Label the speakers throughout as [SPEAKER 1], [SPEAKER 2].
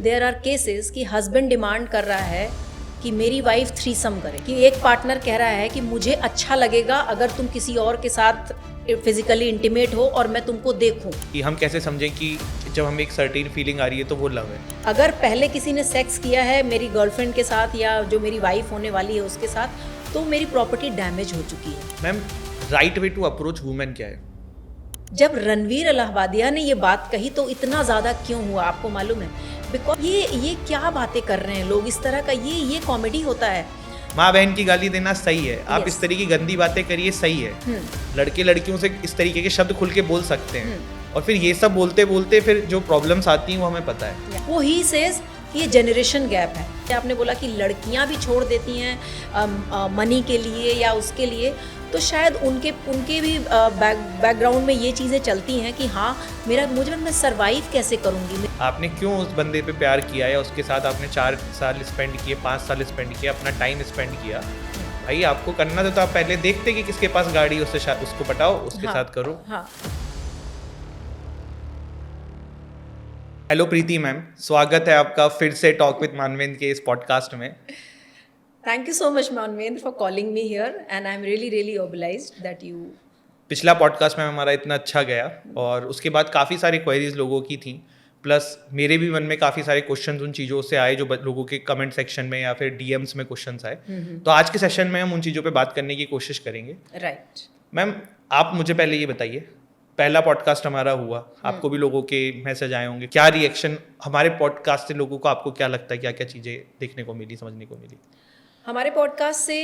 [SPEAKER 1] There are cases कि husband demand कर रहा है कि मेरी वाइफ थ्रीसम करे, कि एक पार्टनर कह रहा है कि मुझे अच्छा लगेगा अगर तुम किसी और के साथ फिजिकली इंटीमेट हो और मैं तुमको देखूं।
[SPEAKER 2] कि हम कैसे समझें कि जब हमें एक सर्टेन फीलिंग आ रही है तो वो लव है।
[SPEAKER 1] अगर पहले किसी ने सेक्स किया है मेरी गर्लफ्रेंड के साथ या जो मेरी वाइफ होने वाली है उसके साथ, तो मेरी प्रॉपर्टी डैमेज हो चुकी है।
[SPEAKER 2] Ma'am, right way to approach women क्या है?
[SPEAKER 1] जब रणवीर इलाहाबादिया ने ये बात कही तो इतना ज़्यादा क्यों हुआ आपको मालूम है? बिकॉज ये क्या बातें कर रहे हैं लोग इस तरह का, ये कॉमेडी होता है।
[SPEAKER 2] माँ बहन की गाली देना सही है, आप
[SPEAKER 1] Yes.
[SPEAKER 2] इस तरीके की गंदी बातें करिए, सही है। लड़के लड़कियों से इस तरीके के शब्द खुल के बोल सकते हैं, और फिर ये सब बोलते बोलते फिर जो प्रॉब्लम्स आती हैं वो हमें पता है।
[SPEAKER 1] वो ही सेज कि ये जनरेशन गैप है। आपने बोला कि लड़कियां भी छोड़ देती हैं मनी के लिए या उसके लिए, तो शायद उनके भी बैकग्राउंड में ये चीज़ें चलती हैं कि हाँ मैं सरवाइव कैसे करूँगी।
[SPEAKER 2] आपने क्यों उस बंदे पे प्यार किया या उसके साथ आपने 4 साल स्पेंड किए, 5 साल स्पेंड किया, अपना टाइम स्पेंड किया? भाई आपको करना था तो आप पहले देखते कि किसके पास गाड़ी, उसको पटाओ, उसके साथ करो।
[SPEAKER 1] हाँ।
[SPEAKER 2] हेलो प्रीति मैम, स्वागत है आपका फिर से टॉक विद मानवेंद्र के इस पॉडकास्ट में।
[SPEAKER 1] Thank you so much, Manvendra, for calling me here, and I'm really obliged that you.
[SPEAKER 2] पिछला पॉडकास्ट में हमारा इतना अच्छा गया और उसके बाद काफ़ी सारी क्वेरीज लोगों की थी, प्लस मेरे भी मन में काफ़ी सारे क्वेश्चंस उन चीज़ों से आए जो लोगों के कमेंट सेक्शन में या फिर डीएम्स में क्वेश्चंस आए। तो आज के सेशन में हम उन चीज़ों पे बात करने की कोशिश करेंगे।
[SPEAKER 1] Right.
[SPEAKER 2] मैम, आप मुझे पहले ये बताइए, पहला पॉडकास्ट हमारा हुआ, आपको भी लोगों के मैसेज आए होंगे, क्या रिएक्शन हमारे पॉडकास्ट से लोगों को, आपको क्या लगता है क्या क्या चीज़ें देखने को मिली, समझने को मिली?
[SPEAKER 1] हमारे पॉडकास्ट से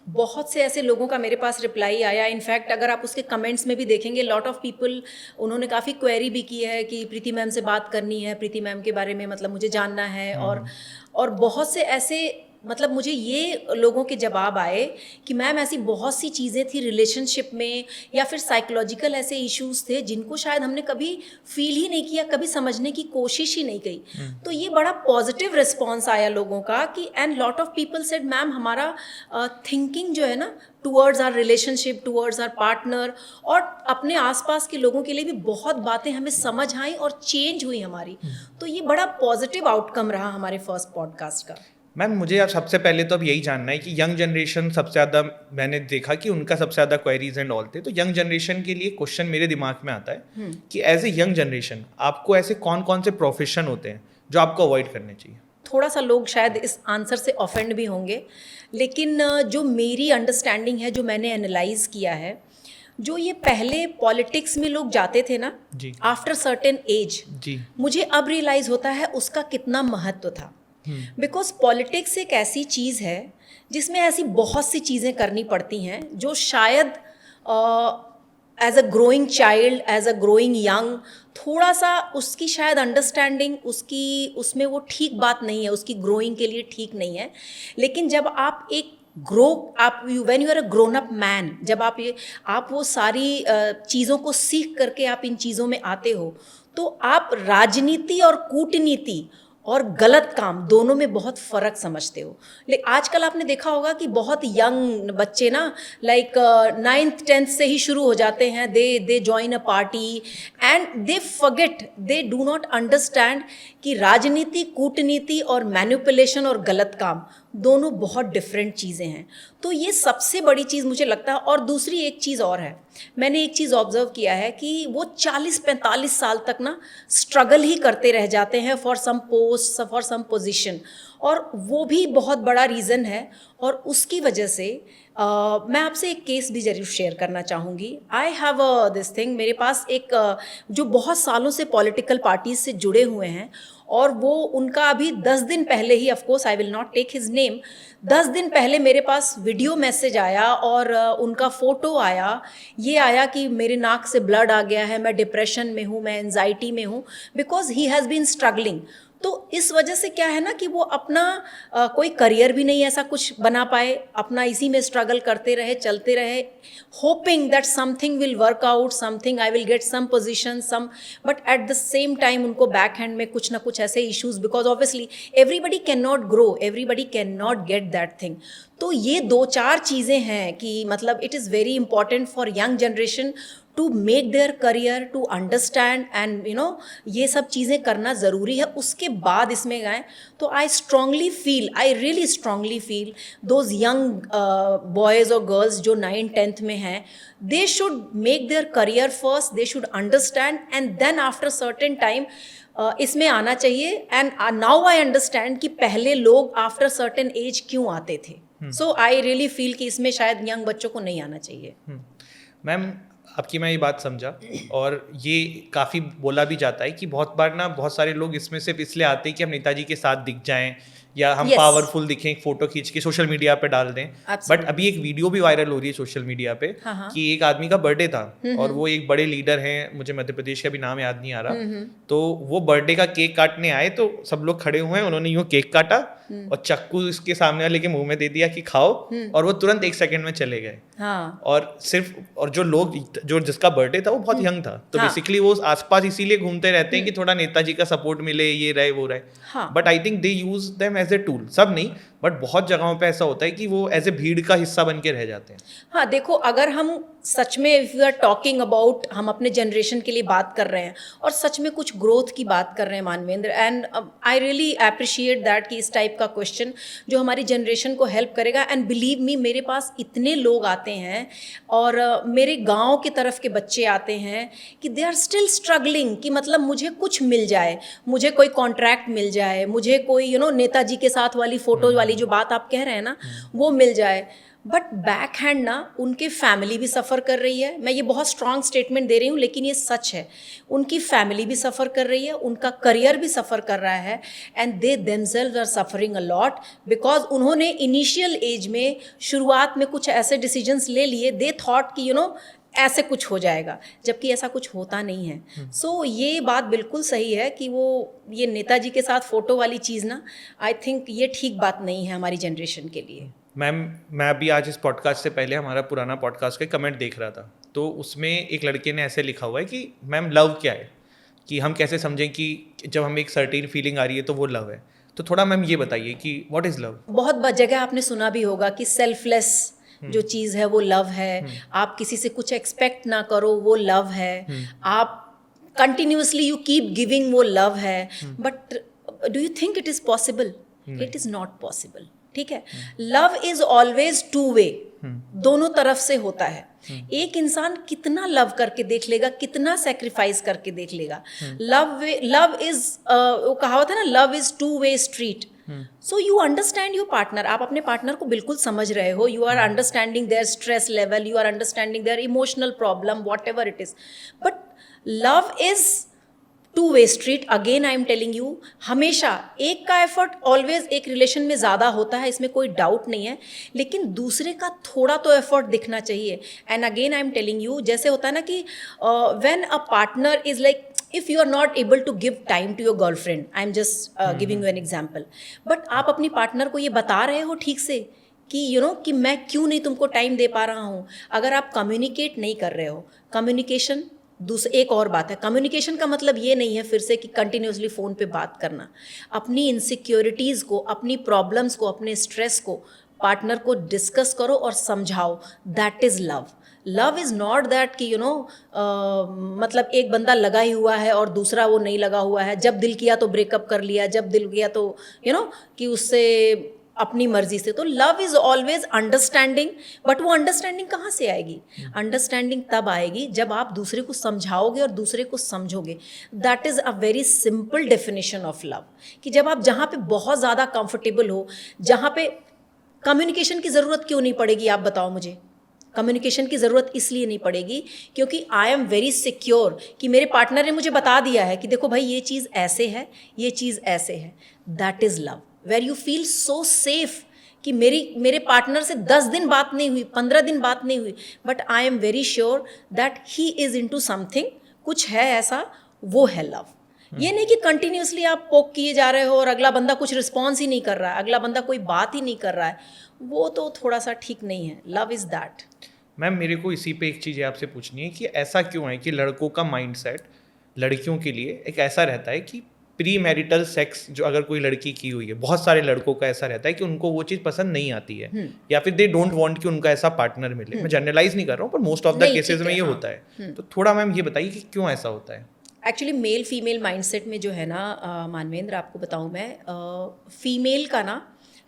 [SPEAKER 1] बहुत से ऐसे लोगों का मेरे पास रिप्लाई आया। इनफैक्ट अगर आप उसके कमेंट्स में भी देखेंगे, लॉट ऑफ पीपल उन्होंने काफ़ी क्वेरी भी की है कि प्रीति मैम से बात करनी है, प्रीति मैम के बारे में मतलब मुझे जानना है। और बहुत से ऐसे मतलब मुझे ये लोगों के जवाब आए कि मैम ऐसी बहुत सी चीज़ें थी रिलेशनशिप में या फिर साइकोलॉजिकल ऐसे इश्यूज थे जिनको शायद हमने कभी फील ही नहीं किया, कभी समझने की कोशिश ही नहीं की। तो ये बड़ा पॉजिटिव रिस्पॉन्स आया लोगों का कि and lot of people said ma'am हमारा थिंकिंग जो है ना towards our relationship, towards our partner और अपने आसपास के लोगों के लिए भी बहुत बातें हमें समझ आई और चेंज हुई हमारी। तो ये बड़ा पॉजिटिव आउटकम रहा हमारे फर्स्ट पॉडकास्ट का।
[SPEAKER 2] मैम, मुझे अब सबसे पहले तो अब यही जानना है कि यंग जनरेशन सबसे ज़्यादा, मैंने देखा कि उनका सबसे ज़्यादा क्वेरीज एंड ऑल थे, तो यंग जनरेशन के लिए क्वेश्चन मेरे दिमाग में आता है कि एज ए यंग जनरेशन आपको ऐसे कौन कौन से प्रोफेशन होते हैं जो आपको अवॉइड करने चाहिए?
[SPEAKER 1] थोड़ा सा लोग शायद इस आंसर से ऑफेंड भी होंगे, लेकिन जो मेरी अंडरस्टैंडिंग है, जो मैंने एनालाइज किया है, जो ये पहले पॉलिटिक्स में लोग जाते थे ना आफ्टर सर्टेन एज, मुझे अब रियलाइज होता है उसका कितना महत्व था। बिकॉज पॉलिटिक्स एक ऐसी चीज़ है जिसमें ऐसी बहुत सी चीज़ें करनी पड़ती हैं जो शायद as a growing child, as a growing young, थोड़ा सा उसकी शायद अंडरस्टैंडिंग उसमें वो ठीक बात नहीं है, उसकी ग्रोइंग के लिए ठीक नहीं है। लेकिन जब आप when you are a grown up man, जब आप वो सारी चीज़ों को सीख करके आप इन चीज़ों में आते हो, तो आप राजनीति और कूटनीति और गलत काम दोनों में बहुत फ़र्क समझते हो। लेकिन आजकल आपने देखा होगा कि बहुत यंग बच्चे ना लाइक 9th 10th से ही शुरू हो जाते हैं, they join a party and they forget, they do not understand कि राजनीति, कूटनीति और मैनिपुलेशन और गलत काम दोनों बहुत डिफरेंट चीज़ें हैं। तो ये सबसे बड़ी चीज़ मुझे लगता है। और दूसरी एक चीज़ और है, मैंने एक चीज़ ऑब्जर्व किया है कि वो 40-45 साल तक ना स्ट्रगल ही करते रह जाते हैं for some post, for some position, और वो भी बहुत बड़ा रीज़न है। और उसकी वजह से मैं आपसे एक केस भी ज़रूर शेयर करना चाहूँगी। आई हैव दिस थिंग, मेरे पास एक जो बहुत सालों से पॉलिटिकल पार्टीज से जुड़े हुए हैं, और वो उनका अभी 10 दिन पहले ही, of course I will not take his name, 10 दिन पहले मेरे पास वीडियो मैसेज आया और उनका फ़ोटो आया, ये आया कि मेरे नाक से ब्लड आ गया है, मैं डिप्रेशन में हूँ, मैं एंजाइटी में हूँ, because he has been struggling. तो इस वजह से क्या है ना कि वो अपना कोई करियर भी नहीं ऐसा कुछ बना पाए, अपना इसी में स्ट्रगल करते रहे, चलते रहे, hoping that something will work out, something I will get some position, but at the same time उनको बैक हैंड में कुछ ना कुछ ऐसे issues, because obviously everybody can not grow, everybody can not get that thing. तो ये 2-4 चीज़ें हैं कि मतलब it is very important for young generation to make their career, to understand and ये सब चीज़ें करना ज़रूरी है, उसके बाद इसमें गए। तो I really strongly feel those young boys और गर्ल्स जो 9th-10th में हैं, they should make their career first, they should understand and then after certain time इसमें आना चाहिए। एंड नाउ आई अंडरस्टैंड कि पहले लोग आफ्टर सर्टेन एज क्यों आते थे। सो आई रियली फील कि इसमें शायद यंग बच्चों को नहीं आना चाहिए।
[SPEAKER 2] मैम, आपकी मैं ये बात समझा, और ये काफ़ी बोला भी जाता है कि बहुत बार ना बहुत सारे लोग इसमें सिर्फ इसलिए आते हैं कि हम नेताजी के साथ दिख जाएं या हम
[SPEAKER 1] Yes.
[SPEAKER 2] पावरफुल दिखें, एक फोटो खींच के सोशल मीडिया पे डाल दें।
[SPEAKER 1] Absolutely.
[SPEAKER 2] बट अभी एक वीडियो भी वायरल हो रही है सोशल मीडिया पे कि एक आदमी का बर्थडे था और वो एक बड़े लीडर हैं, मुझे मध्य प्रदेश का भी नाम याद नहीं आ रहा, तो वो बर्थडे का केक काटने आए तो सब लोग खड़े हुए हैं, उन्होंने यूँ केक काटा और चक्कू इसके सामने वाले के मुंह में दे दिया कि खाओ, और वो तुरंत 1 सेकंड में चले गए।
[SPEAKER 1] हाँ।
[SPEAKER 2] और जो जिसका बर्थडे था वो बहुत यंग था, तो बेसिकली वो आसपास इसीलिए घूमते रहते हैं कि थोड़ा नेताजी का सपोर्ट मिले, ये रहे वो रहे। But I think they use them as a tool, सब नहीं बट बहुत जगहों पे ऐसा होता है कि वो एज ए भीड़ का हिस्सा बन के रह जाते हैं।
[SPEAKER 1] हाँ, देखो, अगर हम सच में if you are talking about, हम अपने जनरेशन के लिए बात कर रहे हैं और सच में कुछ ग्रोथ की बात कर रहे हैं Manvendra, and I really appreciate that कि इस टाइप का क्वेश्चन जो हमारी जनरेशन को हेल्प करेगा। एंड बिलीव मी, मेरे पास इतने लोग आते हैं और मेरे गांव की तरफ के बच्चे आते हैं कि दे आर स्टिल स्ट्रगलिंग, कि मतलब मुझे कुछ मिल जाए, मुझे कोई कॉन्ट्रैक्ट मिल जाए, मुझे कोई नेताजी के साथ वाली फोटो वाली जो बात आप कह रहे हैं ना वो मिल जाए। बट बैक हैंड ना उनकी फैमिली भी सफ़र कर रही है। मैं ये बहुत स्ट्रॉन्ग स्टेटमेंट दे रही हूँ लेकिन ये सच है, उनकी फैमिली भी सफ़र कर रही है, उनका करियर भी सफ़र कर रहा है, and they themselves are suffering a lot because उन्होंने इनिशियल एज में शुरुआत में कुछ ऐसे डिसीजंस ले लिए, दे थॉट कि ऐसे कुछ हो जाएगा, जबकि ऐसा कुछ होता नहीं है। सो ये बात बिल्कुल सही है कि वो ये नेताजी के साथ फ़ोटो वाली चीज़ ना, आई थिंक ये ठीक बात नहीं है हमारी जनरेशन के लिए।
[SPEAKER 2] मैम, मैं अभी आज इस पॉडकास्ट से पहले हमारा पुराना पॉडकास्ट का कमेंट देख रहा था, तो उसमें एक लड़के ने ऐसे लिखा हुआ है कि मैम लव क्या है, कि हम कैसे समझें कि जब हमें एक सर्टेन फीलिंग आ रही है तो वो लव है। तो थोड़ा मैम ये बताइए कि व्हाट इज़ लव।
[SPEAKER 1] बहुत जगह आपने सुना भी होगा कि सेल्फलेस जो चीज़ है वो लव है, आप किसी से कुछ एक्सपेक्ट ना करो वो लव है, आप कंटिन्यूसली यू कीप गिविंग वो लव है। But do you think it is possible? It is not possible. ठीक है, love is always two way, दोनों तरफ से होता है। एक इंसान कितना लव करके देख लेगा, कितना सेक्रीफाइस करके देख लेगा। लव इज वो कहावत है ना, love is two way street. So you understand your partner, आप अपने पार्टनर को बिल्कुल समझ रहे हो, you are understanding their stress level, you are understanding their emotional problem, whatever it is. But love is two way street. Again I am telling you, हमेशा एक का एफर्ट ऑलवेज एक रिलेशन में ज़्यादा होता है, इसमें कोई डाउट नहीं है, लेकिन दूसरे का थोड़ा तो एफर्ट दिखना चाहिए। And again I am telling you, जैसे होता है ना कि when a partner is like, if you are not able to give time to your girlfriend, I'm just giving you an example, but आप अपनी पार्टनर को ये बता रहे हो ठीक से कि कि मैं क्यों नहीं तुमको टाइम दे पा रहा हूँ। अगर आप कम्युनिकेट नहीं कर रहे हो, कम्युनिकेशन एक और बात है, कम्युनिकेशन का मतलब ये नहीं है फिर से कि कंटिन्यूसली फ़ोन पे बात करना। अपनी इनसिक्योरिटीज़ को, अपनी प्रॉब्लम्स को, अपने स्ट्रेस को पार्टनर को डिस्कस करो और समझाओ, that is love. Love is not that कि मतलब एक बंदा लगा ही हुआ है और दूसरा वो नहीं लगा हुआ है, जब दिल किया तो ब्रेकअप कर लिया, जब दिल किया तो कि उससे अपनी मर्जी से। तो love is always understanding. But वो अंडरस्टैंडिंग कहाँ से आएगी? अंडरस्टैंडिंग तब आएगी जब आप दूसरे को समझाओगे और दूसरे को समझोगे। That is a very simple definition of love, कि जब आप जहाँ पे बहुत ज़्यादा कंफर्टेबल हो, जहाँ पे कम्युनिकेशन की ज़रूरत क्यों नहीं पड़ेगी, आप बताओ मुझे। कम्युनिकेशन की ज़रूरत इसलिए नहीं पड़ेगी क्योंकि आई एम वेरी सिक्योर कि मेरे पार्टनर ने मुझे बता दिया है कि देखो भाई ये चीज़ ऐसे है, ये चीज़ ऐसे है। That is love, where you feel so safe कि मेरे पार्टनर से 10 दिन बात नहीं हुई, 15 दिन बात नहीं हुई, but I am very sure that he is into something, कुछ है ऐसा, वो है लव। ये नहीं कि कंटिन्यूसली आप पोक किए जा रहे हो और अगला बंदा कुछ रिस्पॉन्स ही नहीं कर रहा है, अगला बंदा कोई बात ही नहीं कर रहा है, वो तो थोड़ा सा ठीक नहीं है। Love is that.
[SPEAKER 2] मैम, मेरे को इसी पे एक चीज़ आपसे पूछनी है कि ऐसा क्यों है कि लड़कों का माइंडसेट लड़कियों के लिए एक ऐसा रहता है कि प्री मैरिटल सेक्स जो अगर कोई लड़की की हुई है, बहुत सारे लड़कों का ऐसा रहता है कि उनको वो चीज़ पसंद नहीं आती है या फिर दे डोंट वांट कि उनका ऐसा पार्टनर मिले। मैं जनरलाइज नहीं कर रहा हूँ, पर मोस्ट ऑफ द केसेस में ये होता है। तो थोड़ा मैम ये बताइए कि क्यों ऐसा होता है।
[SPEAKER 1] एक्चुअली मेल फीमेल माइंडसेट में जो है ना मानवेंद्र, आपको बताऊँ मैं, फीमेल का ना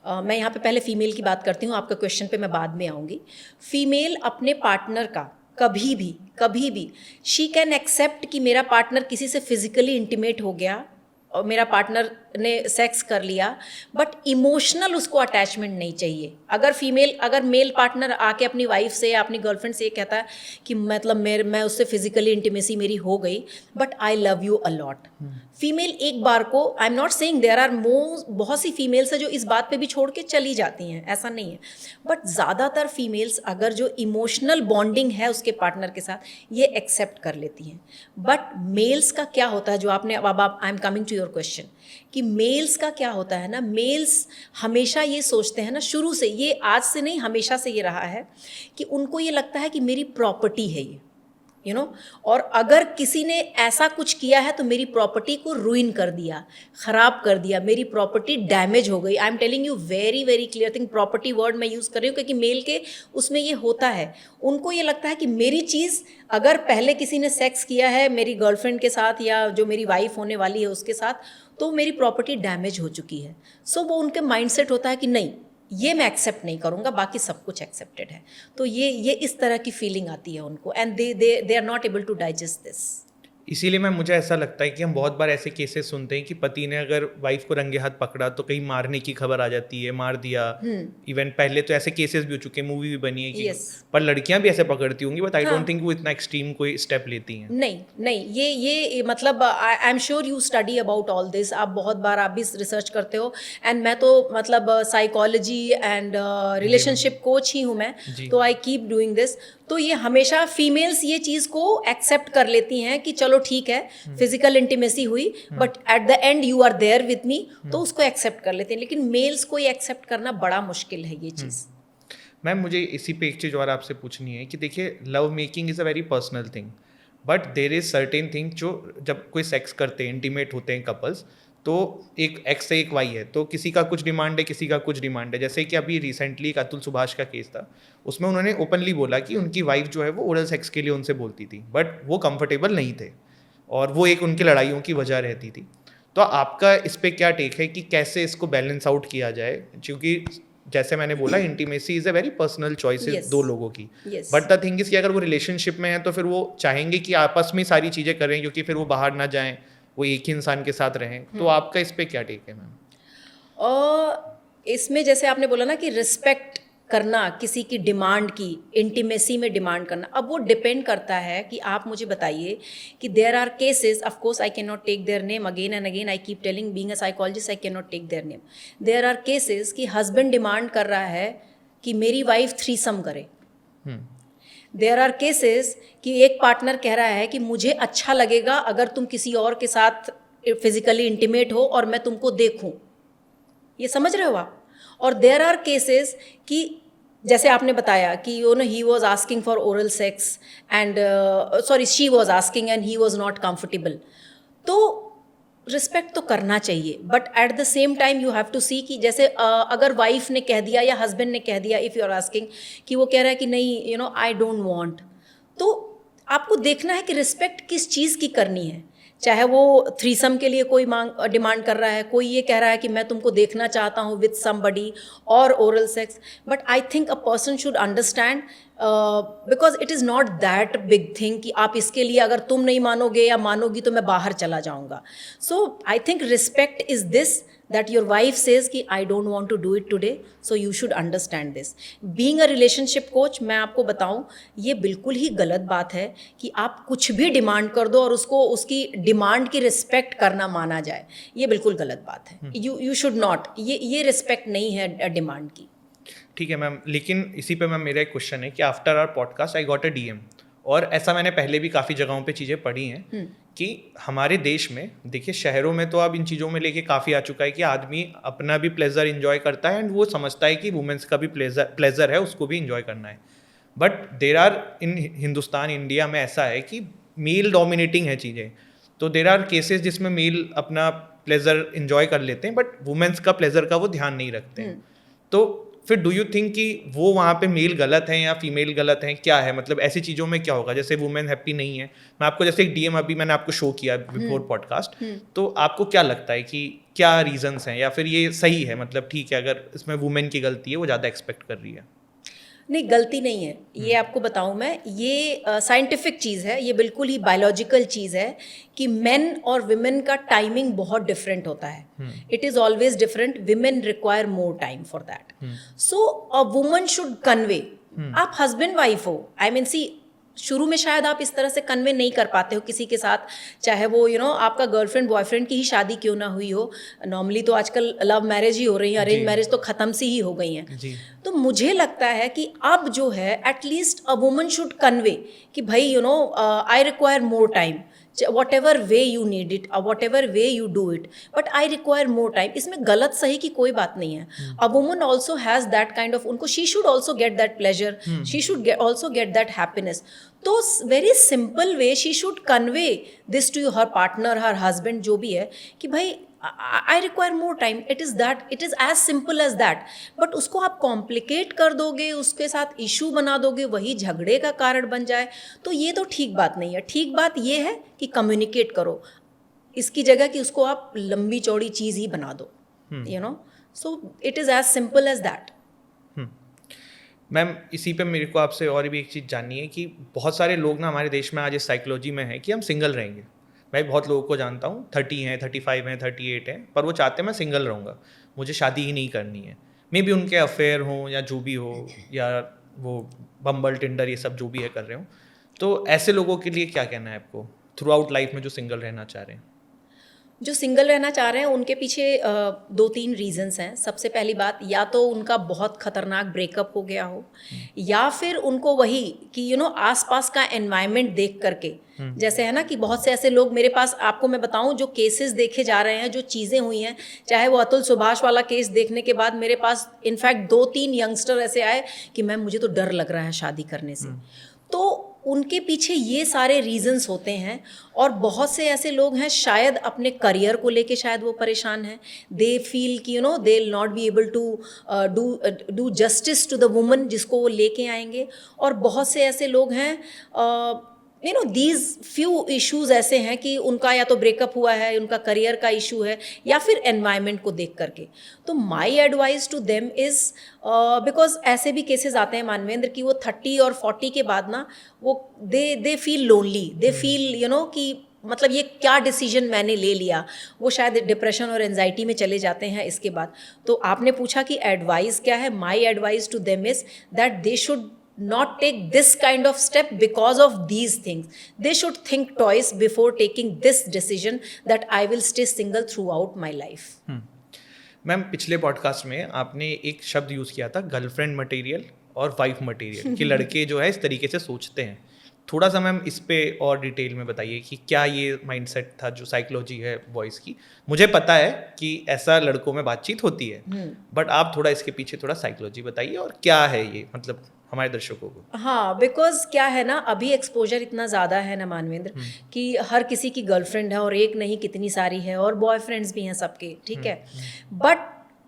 [SPEAKER 1] मैं यहाँ पे पहले फीमेल की बात करती हूँ, आपका क्वेश्चन पे मैं बाद में आऊँगी। फीमेल अपने पार्टनर का कभी भी शी कैन एक्सेप्ट कि मेरा पार्टनर किसी से फिजिकली इंटीमेट हो गया और मेरा पार्टनर ने सेक्स कर लिया, बट इमोशनल उसको अटैचमेंट नहीं चाहिए। अगर मेल पार्टनर आके अपनी वाइफ से या अपनी गर्लफ्रेंड से ये कहता है कि मतलब मैं उससे फिजिकली इंटीमेसी मेरी हो गई, but I love you a lot, female एक बार को, I am not saying there are बहुत सी फीमेल्स है जो इस बात पे भी छोड़ के चली जाती हैं, ऐसा नहीं है, बट ज़्यादातर फीमेल्स अगर जो इमोशनल बॉन्डिंग है उसके पार्टनर के साथ ये एक्सेप्ट कर लेती हैं। बट मेल्स का क्या होता है, जो आपने अब I am coming to your question, कि मेल्स का क्या होता है ना, मेल्स हमेशा ये सोचते हैं ना, शुरू से, ये आज से नहीं हमेशा से ये रहा है कि उनको ये लगता है कि मेरी प्रॉपर्टी है ये, यू नो, और अगर किसी ने ऐसा कुछ किया है तो मेरी प्रॉपर्टी को रुइन कर दिया, ख़राब कर दिया, मेरी प्रॉपर्टी डैमेज हो गई। आई am telling you very very clear thing, property word मैं यूज़ कर रही हूँ क्योंकि मेल के उसमें ये होता है, उनको ये लगता है कि मेरी चीज़ अगर पहले किसी ने सेक्स किया है मेरी गर्लफ्रेंड के साथ या जो मेरी वाइफ होने वाली है उसके साथ, तो मेरी प्रॉपर्टी डैमेज हो चुकी है। सो वो उनके माइंडसेट होता है कि नहीं, ये मैं एक्सेप्ट नहीं करूँगा, बाकी सब कुछ एक्सेप्टेड है। तो ये इस तरह की फीलिंग आती है उनको, and they are not able to digest this.
[SPEAKER 2] इसीलिए मैम मुझे ऐसा लगता है कि हम बहुत बार ऐसे केसेस सुनते हैं कि पति ने अगर वाइफ को रंगे हाथ पकड़ा तो कहीं मारने की खबर आ जाती है, मार दिया। इवन पहले तो ऐसे केसेस भी हो चुके हैं, मूवी भी बनी है कि पर लड़कियां भी ऐसे पकड़ती होंगी, बट आई डोंट थिंक वो इतना एक्सट्रीम कोई स्टेप लेती हैं।
[SPEAKER 1] नहीं, ये मतलब I am sure you study about all this, आप बहुत बार आप भी रिसर्च करते हो, एंड मैं तो मतलब साइकोलॉजी एंड रिलेशनशिप कोच ही हूँ मैं, तो आई कीप डूइंग दिस। तो ये हमेशा फीमेल्स ये चीज़ को एक्सेप्ट कर लेती हैं कि चलो ठीक है, फिजिकल इंटीमेसी हुई, but at the end you are there with me, तो उसको एक्सेप्ट कर लेते हैं। लेकिन मेल्स को ये एक्सेप्ट करना बड़ा मुश्किल है ये चीज़।
[SPEAKER 2] मैम मुझे इसी पे एक चीज़ और आपसे पूछनी है कि देखिए, love making is a very personal thing, but there is certain thing जो जब कोई सेक्स करते हैं, इंटीमेट होते हैं कपल्स, तो एक एक्स से एक वाई है, तो किसी का कुछ डिमांड है, किसी का कुछ डिमांड है। जैसे कि अभी रिसेंटली एक अतुल सुभाष का केस था, उसमें उन्होंने ओपनली बोला कि उनकी वाइफ जो है वो ओरल सेक्स के लिए उनसे बोलती थी, बट वो कंफर्टेबल नहीं थे और वो एक उनकी लड़ाइयों की वजह रहती थी। तो आपका इस पर क्या टेक है कि कैसे इसको बैलेंस आउट किया जाए, क्योंकि जैसे मैंने बोला intimacy is a very personal choice दो लोगों की, बट द थिंग इज़ कि अगर वो रिलेशनशिप में है तो फिर वो चाहेंगे कि आपस में सारी चीज़ें करें, क्योंकि फिर वो बाहर ना जाएं, वो एक ही इंसान के साथ रहें। तो आपका इस पे क्या टेक है मैम?
[SPEAKER 1] इसमें जैसे आपने बोला ना कि रिस्पेक्ट करना किसी की डिमांड की, इंटीमेसी में डिमांड करना, अब वो डिपेंड करता है कि आप मुझे बताइए कि there are cases, of course I can not take their name, again and again I keep telling, being a psychologist I can not take their name. There are cases कि हस्बैंड डिमांड कर रहा है कि मेरी wife threesome करे। There are cases कि एक partner कह रहा है कि मुझे अच्छा लगेगा अगर तुम किसी और के साथ फिजिकली इंटीमेट हो और मैं तुमको देखूं। ये समझ रहे हो आप? और देयर आर केसेस कि जैसे आपने बताया कि you know he was asking for oral sex and sorry she was asking and he was not comfortable. तो रिस्पेक्ट तो करना चाहिए, but at the same time you have to see कि जैसे अगर वाइफ ने कह दिया या हस्बैंड ने कह दिया, इफ़ यू आर आस्किंग कि वो कह रहा है कि नहीं you know I don't want, तो आपको देखना है कि रिस्पेक्ट किस चीज़ की करनी है। चाहे वो थ्रीसम के लिए कोई डिमांड कर रहा है, कोई ये कह रहा है कि मैं तुमको देखना चाहता हूँ विथ समबडी, और oral sex, but I think a person should understand because it is not that big thing कि आप इसके लिए अगर तुम नहीं मानोगे या मानोगी तो मैं बाहर चला जाऊँगा। So I think respect is this that your wife says कि I don't want to do it today, so you should understand this. Being a relationship coach, मैं आपको बताऊं ये बिल्कुल ही गलत बात है कि आप कुछ भी डिमांड कर दो और उसको उसकी डिमांड की रिस्पेक्ट करना माना जाए, ये बिल्कुल गलत बात है। you should not, ये रिस्पेक्ट नहीं है डिमांड की।
[SPEAKER 2] ठीक है मैम, लेकिन इसी पे मैम मेरा एक क्वेश्चन है कि after our podcast I got a DM, और ऐसा मैंने पहले भी काफ़ी जगहों पे चीज़ें पढ़ी हैं कि हमारे देश में, देखिए शहरों में तो अब इन चीज़ों में लेके काफ़ी आ चुका है कि आदमी अपना भी प्लेजर इन्जॉय करता है एंड वो समझता है कि वुमेंस का भी प्लेजर है, उसको भी इन्जॉय करना है। But there are in Hindustan, India में ऐसा है कि मेल डोमिनेटिंग है चीज़ें, तो देर आर केसेस जिसमें मेल अपना प्लेजर इंजॉय कर लेते हैं, बट वुमेन्स का प्लेजर का वो ध्यान नहीं रखते हैं। तो फिर डू यू थिंक कि वो वहाँ पे मेल गलत है या फीमेल गलत है, क्या है? मतलब ऐसी चीज़ों में क्या होगा? जैसे वुमेन हैप्पी नहीं है, मैं आपको जैसे एक डीएम अभी मैंने आपको शो किया बिफोर पॉडकास्ट, तो आपको क्या लगता है कि क्या रीजंस हैं, या फिर ये सही है, मतलब ठीक है अगर इसमें वुमेन की गलती है, वो ज़्यादा एक्सपेक्ट कर रही है?
[SPEAKER 1] नहीं, गलती नहीं है, ये आपको बताऊं मैं, ये साइंटिफिक चीज़ है, ये बिल्कुल ही बायोलॉजिकल चीज़ है कि मेन और विमेन का टाइमिंग बहुत डिफरेंट होता है। It is always different, women require more time for that. So a woman should convey, आप हस्बैंड वाइफ हो, आई मीन सी शुरू में शायद आप इस तरह से कन्वे नहीं कर पाते हो किसी के साथ, चाहे वो आपका गर्लफ्रेंड बॉयफ्रेंड की ही शादी क्यों ना हुई हो। नॉर्मली तो आजकल लव मैरिज ही हो रही है, अरेंज मैरिज तो ख़त्म सी ही हो गई हैं। तो मुझे लगता है कि अब जो है at least a woman should convey कि भाई I require more time, whatever way you need it or whatever way you do it, but I require more time। इसमें गलत सही की कोई बात नहीं है। A woman also has that kind of, उनको she should also get that pleasure, she should also get that happiness। तो very simple way she should convey this to her partner, her husband, जो भी है, कि भाई I require more time, it is as simple as that. But उसको आप complicate कर दोगे, उसके साथ इशू बना दोगे, वही झगड़े का कारण बन जाए, तो ये तो ठीक बात नहीं है। ठीक बात ये है कि कम्युनिकेट करो, इसकी जगह कि उसको आप लंबी चौड़ी चीज़ ही बना दो, so it is as simple as that.
[SPEAKER 2] Ma'am, इसी पे मेरे को आपसे और भी एक चीज़ जाननी है कि बहुत सारे लोग ना हमारे देश में आज इस साइकोलॉजी में है कि हम सिंगल रहेंगे। मैं बहुत लोगों को जानता हूँ 30 हैं, 35 हैं, 38 हैं, पर वो चाहते हैं मैं सिंगल रहूँगा, मुझे शादी ही नहीं करनी है। मे बी उनके अफेयर हों या जो भी हो, या वो बम्बल टिंडर ये सब जो भी है कर रहे हो। तो ऐसे लोगों के लिए क्या कहना है आपको थ्रू आउट लाइफ में जो सिंगल रहना चाह रहे हैं?
[SPEAKER 1] जो सिंगल रहना चाह रहे हैं उनके पीछे 2-3 रीजंस हैं। सबसे पहली बात, या तो उनका बहुत खतरनाक ब्रेकअप हो गया हो, या फिर उनको वही कि आसपास का एनवायरनमेंट देख करके, जैसे है ना कि बहुत से ऐसे लोग मेरे पास, आपको मैं बताऊं, जो केसेस देखे जा रहे हैं, जो चीज़ें हुई हैं, चाहे वो अतुल सुभाष वाला केस देखने के बाद मेरे पास इनफैक्ट 2-3 यंगस्टर ऐसे आए कि मैम मुझे तो डर लग रहा है शादी करने से। तो उनके पीछे ये सारे रीजंस होते हैं। और बहुत से ऐसे लोग हैं शायद अपने करियर को लेके शायद वो परेशान हैं, दे फील कि they will not be able to do justice to the woman जिसको वो लेके आएंगे। और बहुत से ऐसे लोग हैं, दीज फ्यू इश्यूज ऐसे हैं कि उनका या तो ब्रेकअप हुआ है, उनका करियर का इशू है, या फिर एनवायरनमेंट को देख करके। तो my advice to them is, because ऐसे भी केसेस आते हैं मानवेंद्र कि वो 30 और 40 के बाद ना वो they feel lonely, they feel कि मतलब ये क्या डिसीजन मैंने ले लिया, वो शायद डिप्रेशन और एंजाइटी में चले जाते हैं इसके बाद। तो आपने पूछा कि एडवाइस क्या है, my advice to them is that they should not take this kind of step because of these things. They should think twice before taking this decision that I will stay single throughout my life.
[SPEAKER 2] Ma'am, पिछले podcast में आपने एक शब्द use किया था, girlfriend material और wife material, कि लड़के जो है इस तरीके से सोचते हैं। थोड़ा सा मैम इस पे और डिटेल में बताइए कि क्या ये माइंडसेट था, जो साइकोलॉजी है बॉयज़ की। मुझे पता है कि ऐसा लड़कों में बातचीत होती है, बट आप थोड़ा इसके पीछे थोड़ा साइकोलॉजी बताइए और क्या है ये, मतलब हमारे दर्शकों को।
[SPEAKER 1] हाँ, बिकॉज क्या है ना, अभी एक्सपोजर इतना ज़्यादा है ना मानवेंद्र कि हर किसी की गर्लफ्रेंड है, और एक नहीं कितनी सारी है, और बॉयफ्रेंड्स भी हैं सबके, ठीक है। बट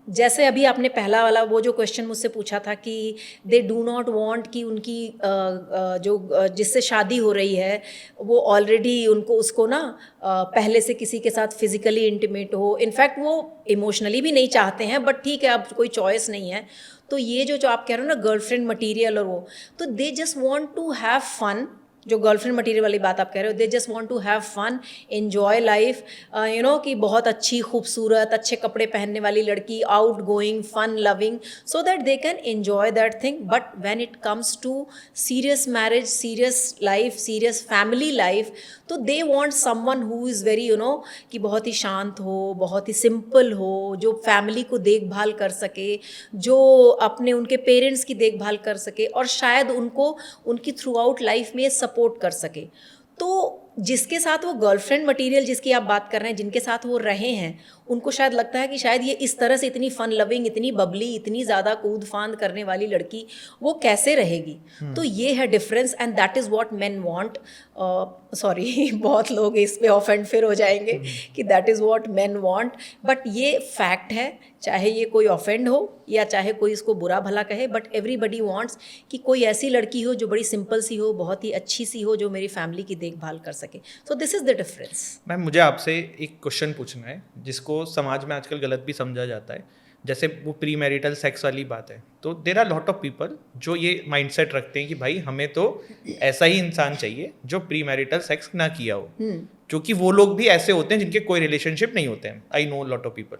[SPEAKER 1] जैसे अभी आपने पहला वाला वो जो क्वेश्चन मुझसे पूछा था कि दे डू नॉट वांट कि उनकी जो जिससे शादी हो रही है वो ऑलरेडी उनको उसको ना पहले से किसी के साथ फिजिकली इंटीमेट हो, इनफैक्ट वो इमोशनली भी नहीं चाहते हैं, बट ठीक है अब कोई चॉइस नहीं है। तो ये जो आप कह रहे हो ना गर्लफ्रेंड मटीरियल और वो, तो they just want to have fun. जो गर्लफ्रेंड मटीरियल वाली बात आप कह रहे हो, they just want to have fun, enjoy life, कि बहुत अच्छी खूबसूरत अच्छे कपड़े पहनने वाली लड़की, out going, fun loving, so that they can enjoy that thing. But when it comes to serious marriage, serious life, serious family life, तो they want someone who is very कि बहुत ही शांत हो, बहुत ही सिंपल हो, जो फैमिली को देखभाल कर सके, जो अपने उनके पेरेंट्स की देखभाल कर सके, और शायद उनको उनकी थ्रू आउट लाइफ में सपोर्ट कर सके। तो जिसके साथ वो गर्लफ्रेंड मटेरियल जिसकी आप बात कर रहे हैं, जिनके साथ वो रहे हैं, उनको शायद लगता है कि शायद ये इस तरह से इतनी फन लविंग, इतनी बबली, इतनी ज़्यादा कूद फांद करने वाली लड़की वो कैसे रहेगी। तो ये है difference and that is what main want. Sorry बहुत लोग इस पे ऑफेंड फिर हो जाएंगे कि that is what main want, but ये फैक्ट है, चाहे ये कोई ऑफेंड हो या चाहे कोई इसको बुरा भला कहे, बट एवरीबडी वांट्स कि कोई ऐसी लड़की हो जो बड़ी सिंपल सी हो, बहुत ही अच्छी सी हो, जो मेरी फैमिली की देखभाल कर सके। सो this is the difference.
[SPEAKER 2] Ma'am मुझे आपसे एक क्वेश्चन पूछना है जिसको समाज में आजकल गलत भी समझा जाता है, जैसे वो प्री मैरिटल सेक्स वाली बात है। तो there are lot of people जो ये माइंडसेट रखते हैं कि भाई हमें तो ऐसा ही इंसान चाहिए जो प्री मैरिटल सेक्स ना किया हो, क्योंकि वो लोग भी ऐसे होते हैं जिनके कोई रिलेशनशिप नहीं होते हैं। I know lot of people.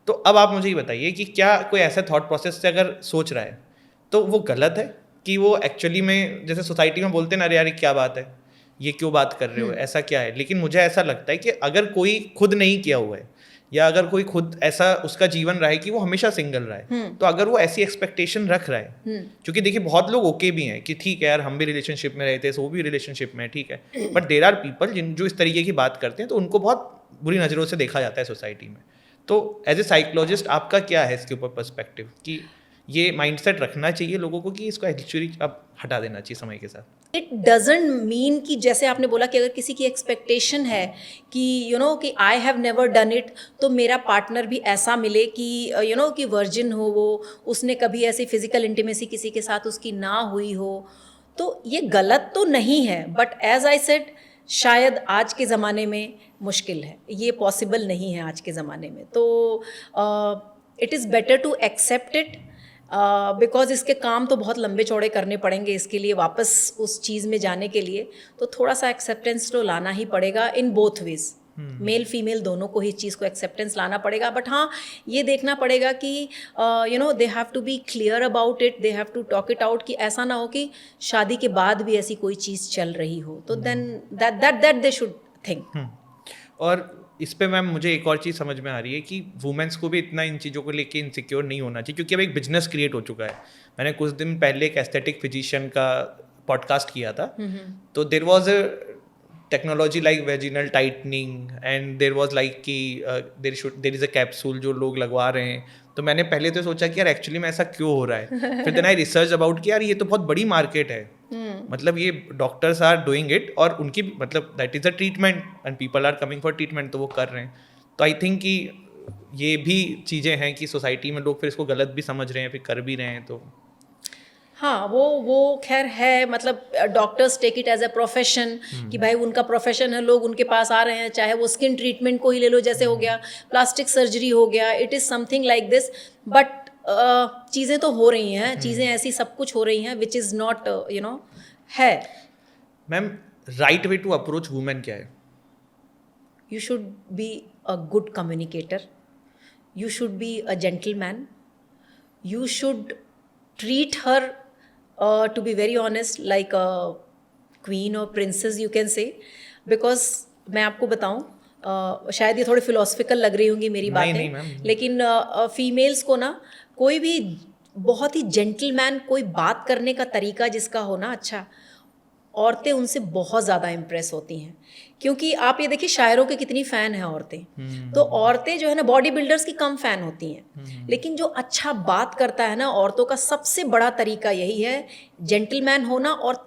[SPEAKER 2] तो अब आप मुझे ये बताइए कि क्या कोई ऐसा थॉट प्रोसेस से अगर सोच रहा है तो वो गलत है कि वो एक्चुअली में, जैसे सोसाइटी में बोलते हैं ना, अरे यार क्या बात है, ये क्यों बात कर रहे हो, ऐसा क्या है। लेकिन मुझे ऐसा लगता है कि अगर कोई खुद नहीं किया हुआ है या अगर कोई खुद ऐसा उसका जीवन रहा है कि वो हमेशा सिंगल रहा है, तो अगर वो ऐसी एक्सपेक्टेशन रख रहा है, क्योंकि देखिए बहुत लोग ओके भी हैं कि ठीक है यार हम भी रिलेशनशिप में रहते हैं, वो भी रिलेशनशिप में, ठीक है, बट देर आर पीपल जो इस तरीके की बात करते हैं तो उनको बहुत बुरी नज़रों से देखा जाता है सोसाइटी में। तो एज ए साइकोलॉजिस्ट आपका क्या है इसके ऊपर पर्सपेक्टिव कि ये माइंडसेट रखना चाहिए लोगों को कि इसको एक्चुअली अब हटा देना चाहिए समय के साथ?
[SPEAKER 1] इट डजेंट मीन कि जैसे आपने बोला कि अगर किसी की एक्सपेक्टेशन है कि कि I have never done it, तो मेरा पार्टनर भी ऐसा मिले कि कि वर्जिन हो, वो उसने कभी ऐसी फिजिकल इंटीमेसी किसी के साथ उसकी ना हुई हो, तो ये गलत तो नहीं है, बट एज आई सेड शायद आज के ज़माने में मुश्किल है, ये पॉसिबल नहीं है आज के ज़माने में। तो it is better to accept it because इसके काम तो बहुत लंबे चौड़े करने पड़ेंगे इसके लिए, वापस उस चीज़ में जाने के लिए तो थोड़ा सा एक्सेप्टेंस तो लाना ही पड़ेगा in both ways. Male female दोनों को ही इस चीज़ को एक्सेप्टेंस लाना पड़ेगा, बट हाँ ये देखना पड़ेगा कि they have to be clear about it, they have to talk it out, कि ऐसा ना हो कि शादी के बाद भी ऐसी कोई चीज़ चल रही हो, तो then that they should think.
[SPEAKER 2] और इस पे मैम मुझे एक और चीज़ समझ में आ रही है कि वुमेन्स को भी इतना इन चीज़ों को लेके इनसिक्योर नहीं होना चाहिए, क्योंकि अब एक बिजनेस क्रिएट हो चुका है। मैंने कुछ दिन पहले एक एस्थेटिक फिजिशियन का पॉडकास्ट किया था, तो there was a technology like vaginal tightening and there was like कि देर इज़ अ कैप्सूल जो लोग लगवा रहे हैं। तो मैंने पहले तो सोचा कि यार एक्चुअली में ऐसा क्यों हो रहा है, फिर देन आई रिसर्च अबाउट कि यार ये तो बहुत बड़ी मार्केट है, मतलब ये डॉक्टर्स आर डूइंग इट और उनकी मतलब that is a treatment and people are coming for treatment, तो वो कर रहे हैं। तो आई थिंक कि ये भी चीज़ें हैं कि सोसाइटी में लोग फिर इसको गलत भी समझ रहे हैं, फिर कर भी रहे हैं। तो
[SPEAKER 1] हाँ वो खैर है, मतलब doctors take it as a profession कि भाई उनका प्रोफेशन है, लोग उनके पास आ रहे हैं, चाहे वो स्किन ट्रीटमेंट को ही ले लो, जैसे हो गया प्लास्टिक सर्जरी हो गया, it is something like this. But चीज़ें तो हो रही हैं, चीज़ें ऐसी सब कुछ हो रही हैं विच इज़ नॉट है।
[SPEAKER 2] Ma'am right way to approach women क्या है?
[SPEAKER 1] You should be a good communicator. You should be a gentleman. You should treat her, to be very honest, like a queen or princess, you can say. Because मैं आपको बताऊं, शायद ये थोड़ी philosophical लग रही होंगी मेरी बातें, लेकिन फीमेल्स को ना कोई भी बहुत ही जेंटलमैन कोई बात करने का तरीका जिसका हो ना अच्छा, औरतें उनसे बहुत ज़्यादा इम्प्रेस होती हैं। क्योंकि आप ये देखिए शायरों के कितनी फ़ैन हैं औरतें, तो औरतें जो है ना बॉडी बिल्डर्स की कम फ़ैन होती हैं, लेकिन जो अच्छा बात करता है ना, औरतों का सबसे बड़ा तरीका यही है, जेंटलमैन होना और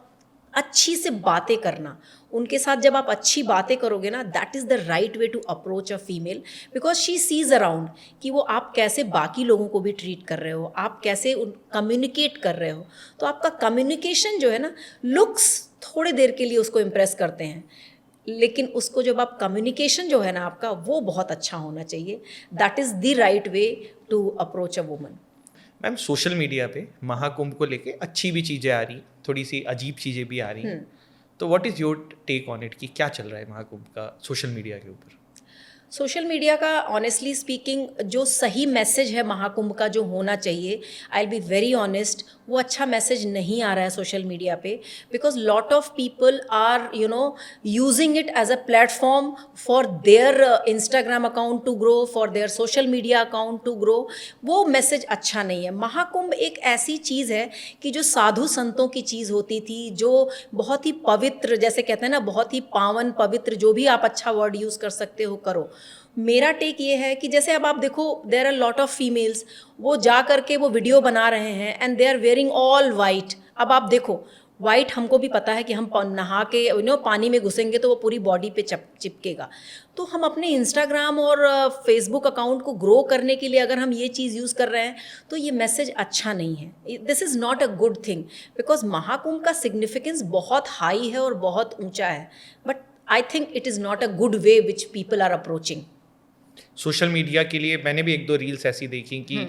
[SPEAKER 1] अच्छी से बातें करना। उनके साथ जब आप अच्छी बातें करोगे ना, that is the right way to approach a female, because she sees around कि वो आप कैसे बाकी लोगों को भी ट्रीट कर रहे हो, आप कैसे कम्युनिकेट कर रहे हो। तो आपका कम्युनिकेशन जो है ना, लुक्स थोड़े देर के लिए उसको इम्प्रेस करते हैं, लेकिन उसको जब आप कम्युनिकेशन जो है ना आपका, वो बहुत अच्छा होना चाहिए। That is the right way to approach a woman.
[SPEAKER 2] Ma'am social media पे महाकुंभ को लेके अच्छी भी चीज़ें आ रही, थोड़ी सी अजीब चीज़ें भी आ रही, तो what is your take on it कि क्या चल रहा है महाकुंभ का सोशल मीडिया के ऊपर?
[SPEAKER 1] सोशल मीडिया का ऑनेस्टली स्पीकिंग जो सही मैसेज है महाकुंभ का जो होना चाहिए, I will be very honest, वो अच्छा मैसेज नहीं आ रहा है सोशल मीडिया पे, because lot of people are using it as a platform for their Instagram account to grow, for their social media account to grow. वो message अच्छा नहीं है। महाकुंभ एक ऐसी चीज़ है कि जो साधु संतों की चीज़ होती थी, जो बहुत ही पवित्र, जैसे कहते हैं ना, बहुत ही पावन पवित्र, जो भी आप अच्छा वर्ड यूज़ कर सकते हो करो, मेरा टेक ये है कि जैसे अब आप देखो, there are lot of females, वो जा करके वो वीडियो बना रहे हैं and they are wearing all white. अब आप देखो, वाइट हमको भी पता है कि हम नहा के पानी में घुसेंगे तो वो पूरी बॉडी पे चिपकेगा। तो हम अपने इंस्टाग्राम और फेसबुक अकाउंट को ग्रो करने के लिए अगर हम ये चीज़ यूज़ कर रहे हैं तो ये मैसेज अच्छा नहीं है। This is not a good thing, because Mahakumbh का सिग्निफिकेंस बहुत हाई है और बहुत ऊंचा है, but I think it is not a good way which people are approaching.
[SPEAKER 2] Social media के लिए मैंने भी 1-2 रील्स ऐसी देखी कि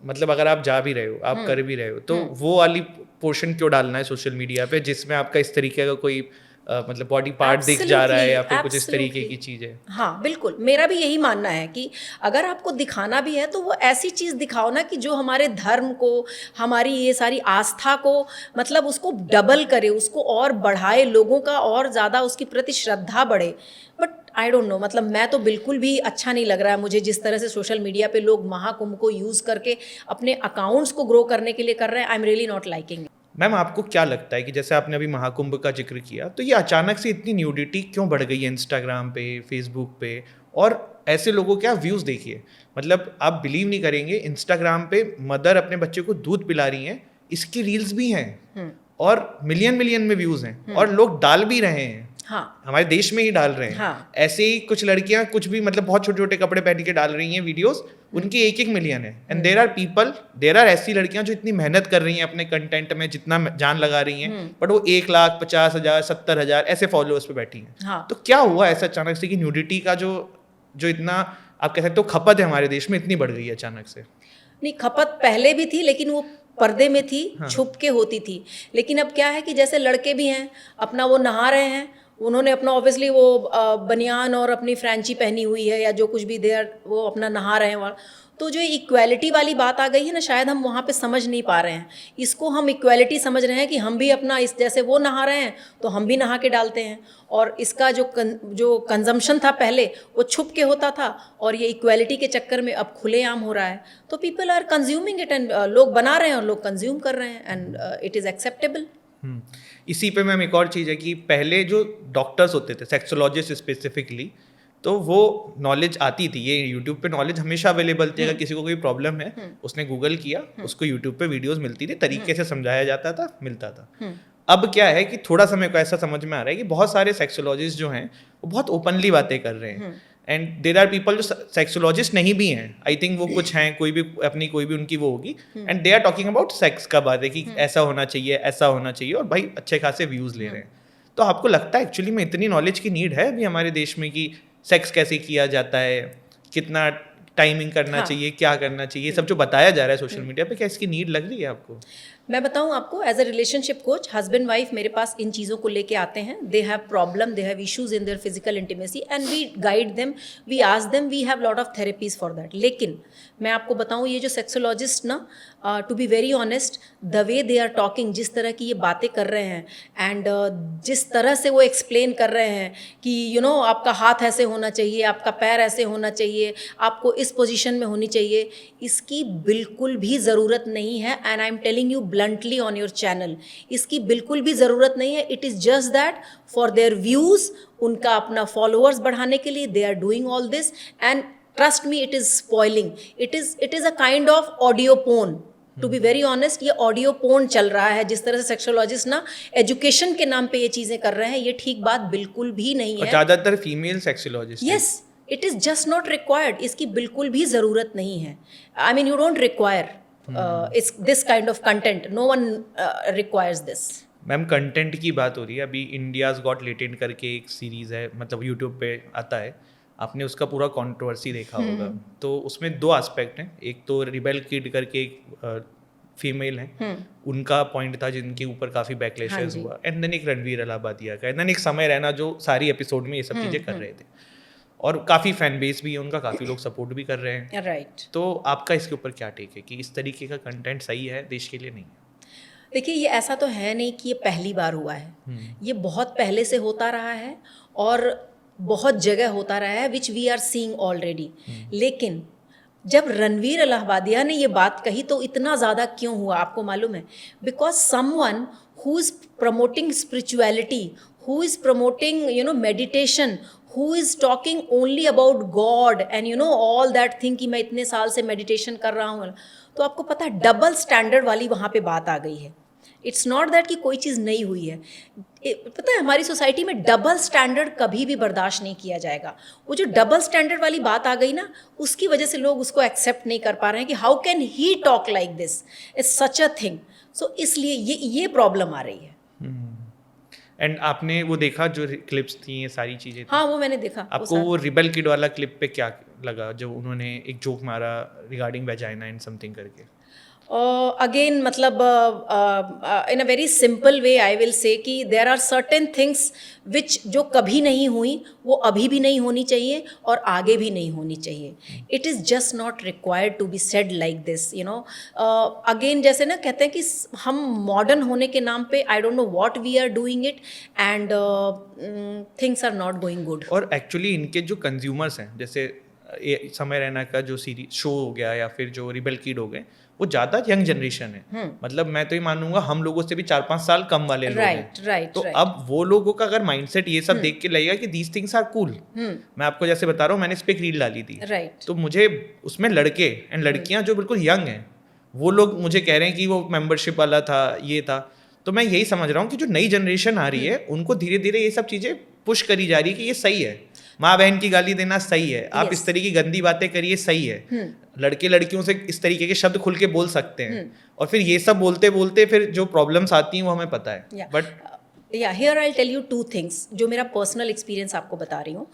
[SPEAKER 2] मतलब अगर आप जा भी रहे हो, आप कर भी रहे हो, तो वो वाली पोर्शन क्यों डालना है सोशल मीडिया पे जिसमें आपका इस तरीके का कोई मतलब बॉडी पार्ट दिख जा रहा है या फिर कुछ इस तरीके की चीज़ है।
[SPEAKER 1] हाँ बिल्कुल, मेरा भी यही मानना है कि अगर आपको दिखाना भी है तो वो ऐसी चीज़ दिखाओ ना कि जो हमारे धर्म को, हमारी ये सारी आस्था को, मतलब उसको डबल करे, उसको और बढ़ाए, लोगों का और ज़्यादा उसकी प्रति श्रद्धा बढ़े। बट आई डोंट नो, मतलब मैं तो बिल्कुल भी अच्छा नहीं लग रहा है मुझे जिस तरह से सोशल मीडिया पे लोग महाकुंभ को यूज़ करके अपने अकाउंट्स को ग्रो करने के लिए कर रहे हैं। I am really not liking.
[SPEAKER 2] Ma'am, आपको क्या लगता है कि जैसे आपने अभी महाकुंभ का जिक्र किया, तो ये अचानक से इतनी न्यूडिटी क्यों बढ़ गई है इंस्टाग्राम पे, फेसबुक पे? और ऐसे लोगों के आप व्यूज़ देखिए, मतलब आप बिलीव नहीं करेंगे, इंस्टाग्राम पे मदर अपने बच्चे को दूध पिला रही हैं, इसकी रील्स भी हैं और मिलियन में व्यूज़ हैं और लोग डाल भी रहे हैं।
[SPEAKER 1] हाँ,
[SPEAKER 2] हमारे देश में ही डाल रहे हैं।
[SPEAKER 1] हाँ।
[SPEAKER 2] ऐसे ही कुछ लड़कियां कुछ भी मतलब बहुत छोटे छोटे कपड़े पहन के डाल रही हैं वीडियोस, उनकी 1-1 मिलियन है। एंड देयर आर ऐसी लड़कियां जो इतनी मेहनत कर रही हैं अपने कंटेंट में, जितना जान लगा रही हैं, बट वो 1,50,000 70,000 ऐसे फॉलोअर्स पे बैठी हैं।
[SPEAKER 1] हाँ।
[SPEAKER 2] तो क्या हुआ ऐसा अचानक से कि न्यूडिटी का जो इतना आप कह सकते हो खपत है हमारे देश में इतनी बढ़ गई है अचानक से?
[SPEAKER 1] नहीं, खपत पहले भी थी लेकिन वो पर्दे में थी, छुप के होती थी। लेकिन अब क्या है कि जैसे लड़के भी हैं, अपना वो नहा रहे हैं, उन्होंने अपना ऑब्वियसली वो बनियान और अपनी फ्रेंची पहनी हुई है या जो कुछ भी देर वो अपना नहा रहे हैं। तो जो इक्वालिटी वाली बात आ गई है ना, शायद हम वहाँ पे समझ नहीं पा रहे हैं इसको। हम इक्वालिटी समझ रहे हैं कि हम भी अपना इस जैसे वो नहा रहे हैं तो हम भी नहा के डालते हैं, और इसका जो कंजम्पशन था पहले वो छुप के होता था, और ये इक्वालिटी के चक्कर में अब खुलेआम हो रहा है। तो people are consuming it and लोग बना रहे हैं और लोग कंज्यूम कर रहे हैं एंड इट इज़ एक्सेप्टेबल।
[SPEAKER 2] इसी पे मैम एक और चीज़ है कि पहले जो डॉक्टर्स होते थे, सेक्सोलॉजिस्ट स्पेसिफिकली, तो वो नॉलेज आती थी, ये यूट्यूब पे नॉलेज हमेशा अवेलेबल थी। अगर किसी को कोई प्रॉब्लम है, उसने गूगल किया, उसको यूट्यूब पे वीडियोस मिलती थी, तरीके से समझाया जाता था, मिलता था। अब क्या है कि थोड़ा समय को ऐसा समझ में आ रहा है कि बहुत सारे सेक्सोलॉजिस्ट जो हैं वो बहुत ओपनली बातें कर रहे हैं, एंड देयर आर पीपल जो सेक्सोलॉजिस्ट नहीं भी हैं, आई थिंक वो कुछ हैं, कोई भी उनकी वो होगी, and they are talking about sex का बात है कि ऐसा होना चाहिए, ऐसा होना चाहिए, और भाई अच्छे खासे व्यूज़ ले रहे हैं। तो आपको लगता है एक्चुअली में इतनी नॉलेज की नीड है अभी हमारे देश में कि सेक्स कैसे किया जाता है, कितना टाइमिंग करना चाहिए, क्या करना चाहिए, सब जो बताया जा रहा है सोशल मीडिया पे, क्या इसकी नीड लग रही है आपको?
[SPEAKER 1] मैं बताऊं आपको, as a relationship coach, husband wife मेरे पास इन चीज़ों को लेके आते हैं। They have problem, they have issues in their physical intimacy and we guide them, we ask them, we have lot of therapies for that. लेकिन मैं आपको बताऊं, ये जो सेक्सोलॉजिस्ट ना, to be very honest, the way they are talking, जिस तरह की ये बातें कर रहे हैं एंड जिस तरह से वो एक्सप्लेन कर रहे हैं कि आपका हाथ ऐसे होना चाहिए, आपका पैर ऐसे होना चाहिए, आपको इस पोजीशन में होनी चाहिए, इसकी बिल्कुल भी ज़रूरत नहीं है। And I am telling you bluntly on your channel, इसकी बिल्कुल भी ज़रूरत नहीं है। It is just that for their views, उनका अपना फॉलोअर्स बढ़ाने के लिए they are doing all this, and trust me, it is spoiling, it is a kind of audio porn. To be very honest, ये ऑडियो पोर्न चल रहा है। जिस तरह से सेक्सोलॉजिस्ट ना एजुकेशन के नाम पे ये चीज़ें कर रहे हैं, ये ठीक बात बिल्कुल भी नहीं है।
[SPEAKER 2] ज़्यादातर female sexologist.
[SPEAKER 1] Yes, it is just not required, इसकी बिल्कुल भी ज़रूरत नहीं है। I mean, you don't require this kind of content, no one requires this.
[SPEAKER 2] Ma'am, content की बात हो रही है, अभी इंडियाज़ गॉट लेटेंट करके एक सीरीज़ है, मतलब यूट्यूब पे आता है, आपने उसका पूरा कंट्रोवर्सी देखा होगा। तो उसमें 2 एस्पेक्ट हैं, एक तो रिबेल किड करके एक फीमेल है, उनका पॉइंट था जिनके ऊपर काफ़ी बैकलैशेस हुआ, एंड देन एक रणवीर अलाहाबादिया का, एंड देन एक समय रैना जो सारी एपिसोड में ये सब चीज़ें कर रहे थे, और काफ़ी फैन बेस भी है उनका, काफ़ी लोग सपोर्ट भी कर रहे हैं।
[SPEAKER 1] राइट।
[SPEAKER 2] तो आपका इसके ऊपर क्या टेक है कि इस तरीके का कंटेंट सही है देश के लिए? नहीं,
[SPEAKER 1] देखिए, ये ऐसा तो है नहीं कि ये पहली बार हुआ है, ये बहुत पहले से होता रहा है और बहुत जगह होता रहा है, which we are seeing already. लेकिन जब रणवीर अलाहाबादिया ने ये बात कही तो इतना ज़्यादा क्यों हुआ, आपको मालूम है? Because someone who is promoting spirituality, who is promoting meditation, who is talking only about God and you know all that thing कि मैं इतने साल से मेडिटेशन कर रहा हूँ, तो आपको पता है डबल स्टैंडर्ड वाली वहाँ पे बात आ गई है. इट्स नॉट दैट कि कोई चीज़ नहीं हुई है. पता है हमारी सोसाइटी में डबल स्टैंडर्ड कभी भी बर्दाश्त नहीं किया जाएगा. वो जो डबल स्टैंडर्ड वाली बात आ गई ना, उसकी वजह से लोग उसको एक्सेप्ट नहीं कर पा रहे हैं कि how can he talk like this, it's such a thing. So इसलिए ये प्रॉब्लम आ रही है.
[SPEAKER 2] एंड आपने वो देखा जो क्लिप्स थी, ये सारी चीजें थी?
[SPEAKER 1] हाँ, वो मैंने देखा.
[SPEAKER 2] आपको वो रिबेल किड वाला क्लिप पे क्या लगा, जो उन्होंने एक जोक मारा रिगार्डिंग वेजाइना एंड समथिंग करके?
[SPEAKER 1] अगेन मतलब in a very simple way I will say कि there are certain things which जो कभी नहीं हुई वो अभी भी नहीं होनी चाहिए और आगे भी नहीं होनी चाहिए. It is just not required to be said like this, you know. Again जैसे ना कहते हैं कि हम मॉडर्न होने के नाम पे I don't know what we are doing it and things are not going good.
[SPEAKER 2] और एक्चुअली इनके जो कंज्यूमर्स हैं, जैसे समय रैना का जो सीरीज शो हो गया या फिर जो रिबेल किड हो गए, वो ज़्यादा यंग जनरेशन है. मतलब मैं तो ये मानूंगा हम लोगों से भी 4-5 साल कम वाले लोग हैं.
[SPEAKER 1] राइट.
[SPEAKER 2] तो अब वो लोगों का अगर माइंडसेट ये सब देख के लगेगा कि दीज थिंग्स आर कूल. मैं आपको जैसे बता रहा हूँ, मैंने इस पे एक रील डाली थी. तो मुझे उसमें लड़के एंड लड़कियां जो बिल्कुल यंग हैं, वो लोग मुझे कह रहे हैं कि वो मेंबरशिप वाला था, ये था. तो मैं यही समझ रहा हूँ कि जो नई जनरेशन आ रही है उनको धीरे धीरे ये सब चीज़ें पुश करी जा रही है कि ये सही है. माँ बहन की गाली देना सही है, आप इस तरीके की गंदी बातें करिए सही है, लड़के लड़कियों से इस तरीके के शब्द खुल के बोल सकते हैं. और फिर ये सब बोलते बोलते फिर जो प्रॉब्लम्स आती हैं वो हमें पता है. But
[SPEAKER 1] yeah here I tell you 2 things जो मेरा पर्सनल एक्सपीरियंस आपको बता रही हूँ.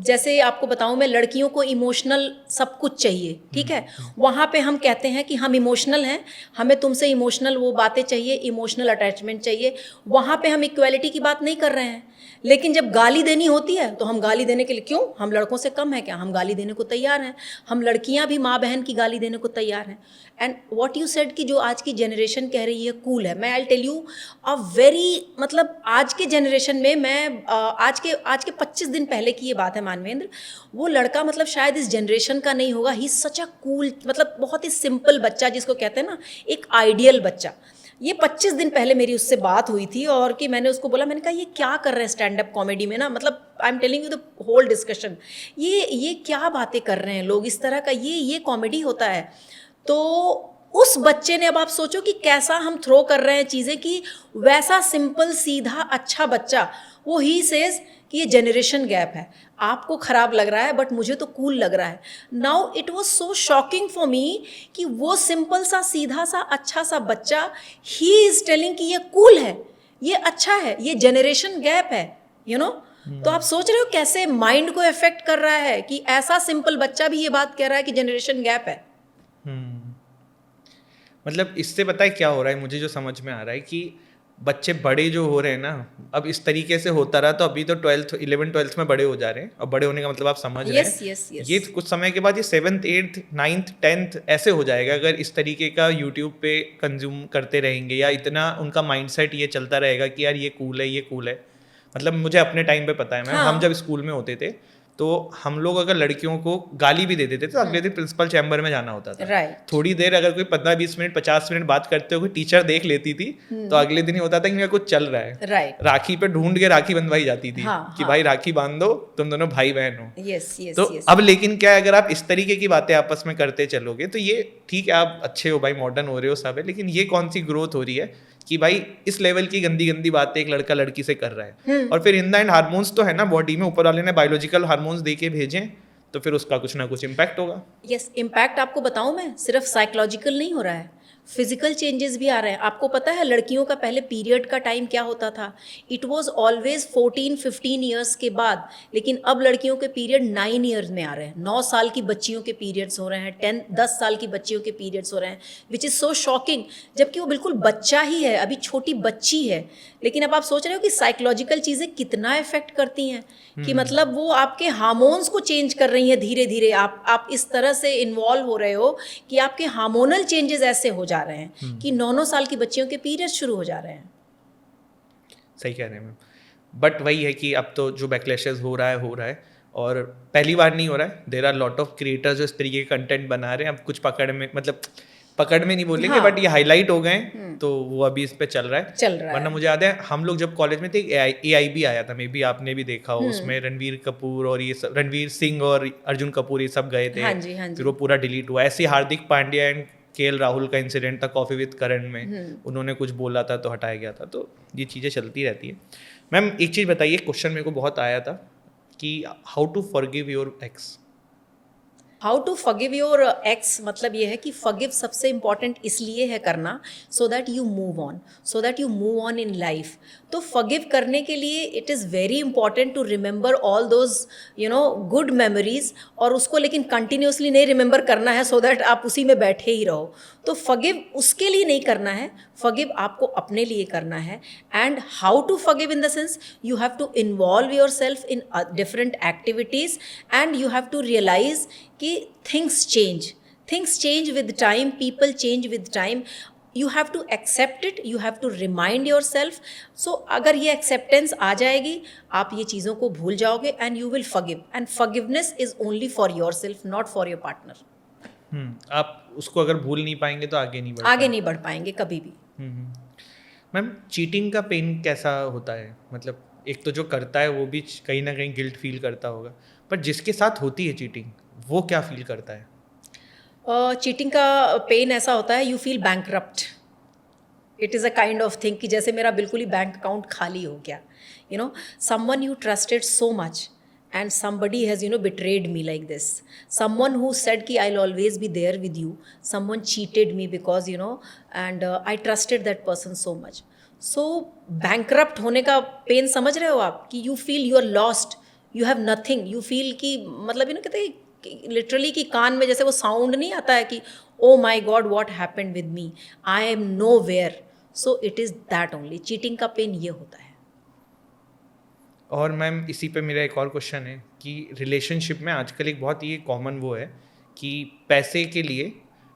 [SPEAKER 1] जैसे आपको बताऊँ, मैं लड़कियों को इमोशनल सब कुछ चाहिए, ठीक है. वहाँ पे हम कहते हैं कि हम इमोशनल हैं, हमें तुमसे इमोशनल वो बातें चाहिए, इमोशनल अटैचमेंट चाहिए. वहाँ पे हम इक्वालिटी की बात नहीं कर रहे हैं. लेकिन जब गाली देनी होती है तो हम गाली देने के लिए, क्यों, हम लड़कों से कम है क्या, हम गाली देने को तैयार हैं. हम लड़कियां भी माँ बहन की गाली देने को तैयार हैं. एंड व्हाट यू सेड कि जो आज की जनरेशन कह रही है कूल है, मैं I tell you a very, मतलब आज के जनरेशन में मैं आज के 25 दिन पहले की ये बात है मानवेंद्र, वो लड़का मतलब शायद इस जनरेशन का नहीं होगा. ही सच अ कूल, मतलब बहुत ही सिंपल बच्चा, जिसको कहते हैं ना एक आइडियल बच्चा. ये 25 दिन पहले मेरी उससे बात हुई थी और कि मैंने उसको बोला, मैंने कहा ये क्या कर रहे हैं स्टैंड अप कॉमेडी में ना, मतलब I am telling you the whole discussion, ये क्या बातें कर रहे हैं लोग, इस तरह का ये कॉमेडी होता है. तो उस बच्चे ने, अब आप सोचो कि कैसा हम थ्रो कर रहे हैं चीज़ें, कि वैसा सिंपल सीधा अच्छा बच्चा, वो ही सेज कि ये जनरेशन गैप है, आपको ख़राब लग रहा है बट मुझे तो कूल लग रहा है. Now it was so shocking for me कि वो सिंपल सा सीधा सा अच्छा सा बच्चा ही इज़ टेलिंग कि ये कूल है, ये अच्छा है, ये जनरेशन गैप है, यू नो. तो आप सोच रहे हो कैसे माइंड को इफेक्ट कर रहा है कि ऐसा सिंपल बच्चा भी ये बात कह रहा है कि जनरेशन गैप है.
[SPEAKER 2] मतलब इससे पता है क्या हो रहा है, मुझे जो समझ में आ रहा है कि बच्चे बड़े जो हो रहे हैं ना, अब इस तरीके से होता रहा तो अभी तो 11th-12th में बड़े हो जा रहे हैं. और बड़े होने का मतलब आप समझ रहे हैं, ये कुछ समय के बाद ये 7th 8th 9th 10th ऐसे हो जाएगा अगर इस तरीके का यूट्यूब पे कंज्यूम करते रहेंगे, या इतना उनका माइंडसेट ये चलता रहेगा कि यार ये कूल है, ये कूल है. मतलब मुझे अपने टाइम पे पता है, मैं हम जब स्कूल में होते थे तो हम लोग अगर लड़कियों को गाली भी दे देते थे तो अगले दिन प्रिंसिपल चैम्बर में जाना होता था. थोड़ी देर अगर कोई 15-20 मिनट 50 मिनट बात करते हुए टीचर देख लेती थी तो अगले दिन ही होता था कि कुछ चल रहा है. राखी पे ढूंढ के राखी बंधवाई जाती थी कि भाई राखी बांध दो, तुम दोनों भाई बहन हो. तो अब लेकिन क्या है, अगर आप इस तरीके की बातें आपस में करते चलोगे तो ये ठीक है, आप अच्छे हो भाई, मॉडर्न हो रहे हो सब है, लेकिन ये कौन सी ग्रोथ हो रही है कि भाई इस लेवल की गंदी गंदी बातें एक लड़का लड़की से कर रहा है. और फिर इन द एंड हार्मोन्स तो है ना बॉडी में, ऊपर वाले ने बायोलॉजिकल हार्मोन्स दे के भेजें तो फिर उसका कुछ ना कुछ इम्पैक्ट होगा.
[SPEAKER 1] यस, इम्पैक्ट आपको बताऊं मैं, सिर्फ साइकोलॉजिकल नहीं हो रहा है, फिजिकल चेंजेस भी आ रहे हैं. आपको पता है लड़कियों का पहले पीरियड का टाइम क्या होता था, इट वाज ऑलवेज 14-15 ईयर्स के बाद, लेकिन अब लड़कियों के पीरियड 9 ईयर्स में आ रहे हैं. 9 साल की बच्चियों के पीरियड्स हो रहे हैं, 10 साल की बच्चियों के पीरियड्स हो रहे हैं, विच इज़ सो शॉकिंग, जबकि वो बिल्कुल बच्चा ही है, अभी छोटी बच्ची है. लेकिन अब आप सोच रहे हो कि साइकोलॉजिकल चीज़ें कितना इफेक्ट करती हैं, कि मतलब वो आपके हार्मोन्स को चेंज कर रही हैं धीरे धीरे. आप इस तरह से इन्वॉल्व हो रहे हो कि आपके हार्मोनल चेंजेस ऐसे हो जा रहे हैं कि 9 साल की बच्चियों के पीरियड्स शुरू हो जा रहे हैं.
[SPEAKER 2] सही कह रहे हैं मैम. बट वही है कि अब तो जो बैकलैशेस हो रहा है, और पहली बार नहीं हो रहा है. There are lot of creators जो इस तरीके के कंटेंट बना रहे हैं. अब कुछ पकड़ में नहीं बोलेंगे,
[SPEAKER 1] हाँ।
[SPEAKER 2] बट ये हाईलाइट हो गए, तो वो अभी इस पे चल रहा है। वरना मुझे याद है हम लोग जब कॉलेज में थे, AIB आया था, मे बी आपने भी देखा हो, उसमें रणवीर कपूर और ये सब, रणवीर सिंह और अर्जुन कपूर ये सब गए थे।
[SPEAKER 1] हाँ जी, हाँ जी।
[SPEAKER 2] फिर वो पूरा डिलीट हुआ। ऐसे हार्दिक पांड्या एंड KL राहुल का इंसिडेंट था कॉफी विद करण में, उन्होंने कुछ बोला था तो हटाया गया था। तो ये चीज़ें चलती रहती है। मैम एक चीज़ बताइए, क्वेश्चन मेरे को बहुत आया था कि how to forgive your ex.
[SPEAKER 1] How to forgive your ex मतलब ये है कि फॉरगिव सबसे इंपॉर्टेंट इसलिए है करना, so that you move on, so that you move on in life. तो फॉरगिव करने के लिए it is very important to remember all those good memories, और उसको लेकिन कंटिन्यूसली नहीं रिमेंबर करना है सो दैट आप उसी में बैठे ही रहो। तो फॉरगिव उसके लिए नहीं करना है, फॉरगिव आपको अपने लिए करना है। And how to forgive in the sense, you have to involve yourself in different activities, and you have to realise कि things change with time, people change with time. You have to accept it, you have to remind yourself. So अगर ये acceptance आ जाएगी, आप ये चीज़ों को भूल जाओगे and you will forgive, and forgiveness is only for yourself, not for your partner.
[SPEAKER 2] आप उसको अगर भूल नहीं पाएंगे तो आगे नहीं बढ़
[SPEAKER 1] पाएंगे कभी भी।
[SPEAKER 2] मैम चीटिंग का पेन कैसा होता है? मतलब एक तो जो करता है वो भी कहीं ना कहीं गिल्ट फील करता होगा, पर जिसके साथ होती है चीटिंग वो क्या फील करता है?
[SPEAKER 1] चीटिंग का पेन ऐसा होता है, you feel bankrupt. It is a kind of thing कि जैसे मेरा बिल्कुल ही बैंक अकाउंट खाली हो गया। Someone you trusted so much and somebody has betrayed me like this. Someone who said ki I'll always be there with you, someone cheated me because and I trusted that person so much. So bankrupt होने का pen समझ रहे हो आप, कि you feel you are lost, you have nothing, you feel कि मतलब कहते हैं लिटरली कि कान में जैसे वो साउंड नहीं आता है कि oh my God what happened with me, I am nowhere. So it is that only. Cheating का पेन ये होता है।
[SPEAKER 2] और मैम इसी पे मेरा एक और क्वेश्चन है कि रिलेशनशिप में आजकल एक बहुत ही कॉमन वो है कि पैसे के लिए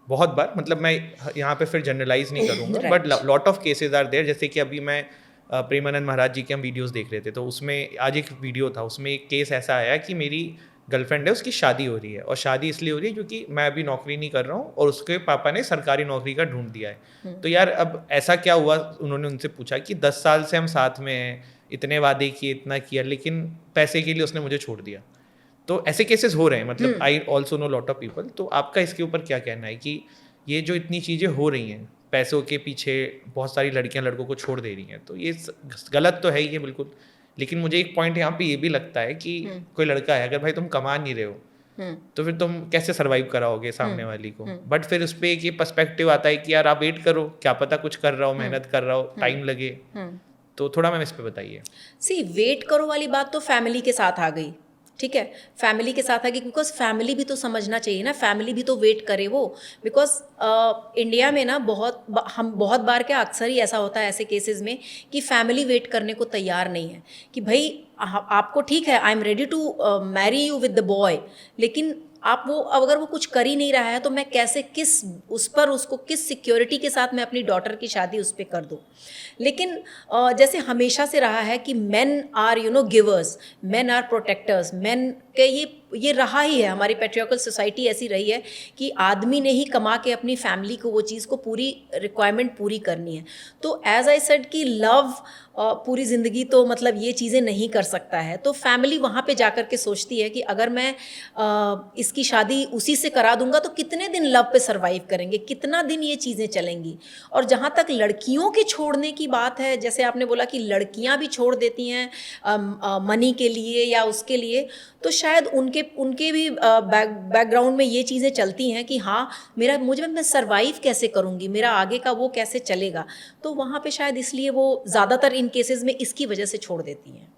[SPEAKER 2] बहुत बार, मतलब मैं यहाँ पे फिर जनरलाइज नहीं करूँगा, but lot of cases are there. जैसे कि अभी मैं प्रेमानंद महाराज जी के हम वीडियोस देख रहे थे, तो उसमें आज एक वीडियो था, उसमें एक केस ऐसा आया कि मेरी गर्लफ्रेंड है, उसकी शादी हो रही है, और शादी इसलिए हो रही है क्योंकि मैं अभी नौकरी नहीं कर रहा हूँ और उसके पापा ने सरकारी नौकरी का ढूंढ दिया है। तो यार अब ऐसा क्या हुआ, उन्होंने उनसे पूछा कि 10 साल से हम साथ में हैं, इतने वादे किए, इतना किया, लेकिन पैसे के लिए उसने मुझे छोड़ दिया। तो ऐसे केसेस हो रहे हैं, मतलब I also know lot of people. तो आपका इसके ऊपर क्या कहना है कि ये जो इतनी चीज़ें हो रही हैं, पैसों के पीछे बहुत सारी लड़कियां लड़कों को छोड़ दे रही हैं, तो ये गलत तो है ही है बिल्कुल, लेकिन मुझे एक पॉइंट यहाँ पे ये भी लगता है कि कोई लड़का है, अगर भाई तुम कमा नहीं रहे हो तो फिर तुम कैसे सर्वाइव कराओगे सामने वाली को। बट फिर उस पर एक ये पर्सपेक्टिव आता है कि यार आप वेट करो, क्या पता कुछ कर रहा हो, मेहनत कर रहा हो, टाइम लगे। तो थोड़ा मैम इस पे बताइए।
[SPEAKER 1] सी वेट करो वाली बात तो फैमिली के साथ आ गई, ठीक है, फैमिली के साथ आ गई, बिकॉज फैमिली भी तो समझना चाहिए ना, फैमिली भी तो वेट करे वो। बिकॉज इंडिया में ना बहुत बार क्या अक्सर ही ऐसा होता है ऐसे केसेस में कि फैमिली वेट करने को तैयार नहीं है कि भाई आपको ठीक है, I am ready to marry you with the boy, लेकिन आप वो अगर वो कुछ कर ही नहीं रहा है तो मैं कैसे उसको किस सिक्योरिटी के साथ मैं अपनी डॉटर की शादी उस पर कर दूँ। लेकिन जैसे हमेशा से रहा है कि men are givers, men are protectors, men के ये रहा ही है, हमारी पेट्रियार्कल सोसाइटी ऐसी रही है कि आदमी ने ही कमा के अपनी फैमिली को वो चीज़ को पूरी रिक्वायरमेंट पूरी करनी है। तो एज आई सेड कि लव पूरी ज़िंदगी तो मतलब ये चीज़ें नहीं कर सकता है, तो फैमिली वहाँ पे जाकर के सोचती है कि अगर मैं इसकी शादी उसी से करा दूंगा तो कितने दिन लव पे सरवाइव करेंगे, कितना दिन ये चीज़ें चलेंगी। और जहाँ तक लड़कियों के छोड़ने की बात है, जैसे आपने बोला कि लड़कियाँ भी छोड़ देती हैं मनी के लिए या उसके लिए, तो शायद उनके भी बैकग्राउंड में ये चीज़ें चलती हैं कि हाँ मैं सरवाइव कैसे करूँगी, मेरा आगे का वो कैसे चलेगा। तो वहाँ पे शायद इसलिए वो ज़्यादातर इन केसेस में इसकी वजह से छोड़ देती हैं।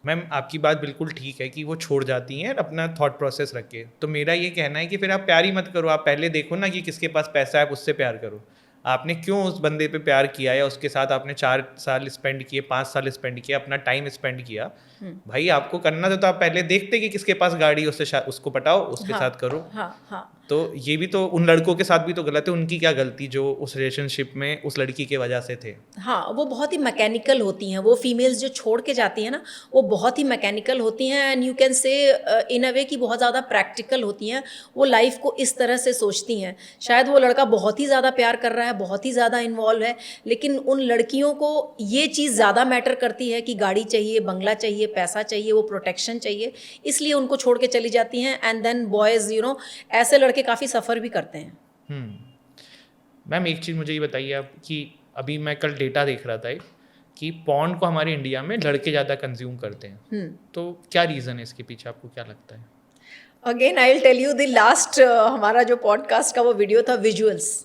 [SPEAKER 2] मैम आपकी बात बिल्कुल ठीक है कि वो छोड़ जाती हैं अपना थॉट प्रोसेस रख के। तो मेरा ये कहना है कि फिर आप प्यार ही मत करो, आप पहले देखो ना कि किसके पास पैसा है, आप उससे प्यार करो। आपने क्यों उस बंदे पे प्यार किया या उसके साथ आपने 4 साल स्पेंड किए, 5 साल स्पेंड किया, अपना टाइम स्पेंड किया, भाई आपको करना तो आप पहले देखते कि किसके पास गाड़ी, उसको पटाओ, उसके साथ करो।
[SPEAKER 1] हाँ।
[SPEAKER 2] तो ये भी तो उन लड़कों के साथ भी तो गलत है, उनकी क्या गलती जो उस रिलेशनशिप में उस लड़की के वजह से थे।
[SPEAKER 1] हाँ, वो बहुत ही मैकेनिकल होती हैं, वो फीमेल्स जो छोड़ के जाती हैं ना, वो बहुत ही मैकेनिकल होती हैं एंड यू कैन से इन अ वे कि बहुत ज़्यादा प्रैक्टिकल होती हैं। वो लाइफ को इस तरह से सोचती हैं। शायद वो लड़का बहुत ही ज़्यादा प्यार कर रहा है, बहुत ही ज़्यादा इन्वॉल्व है, लेकिन उन लड़कियों को ये चीज़ ज़्यादा मैटर करती है कि गाड़ी चाहिए, बंगला चाहिए, पैसा चाहिए, वो प्रोटेक्शन चाहिए, इसलिए उनको छोड़ के चली जाती हैं। एंड देन बॉयज़ ऐसे लड़के काफ़ी सफ़र भी करते हैं।
[SPEAKER 2] मैम एक चीज़ मुझे ये बताइए आप कि अभी मैं कल डेटा देख रहा था कि पॉर्न को हमारे इंडिया में लड़के ज़्यादा कंज्यूम करते हैं, तो क्या रीज़न है इसके पीछे, आपको क्या लगता है?
[SPEAKER 1] Again I will tell you the last हमारा जो पॉडकास्ट का वो वीडियो था, विजुअल्स।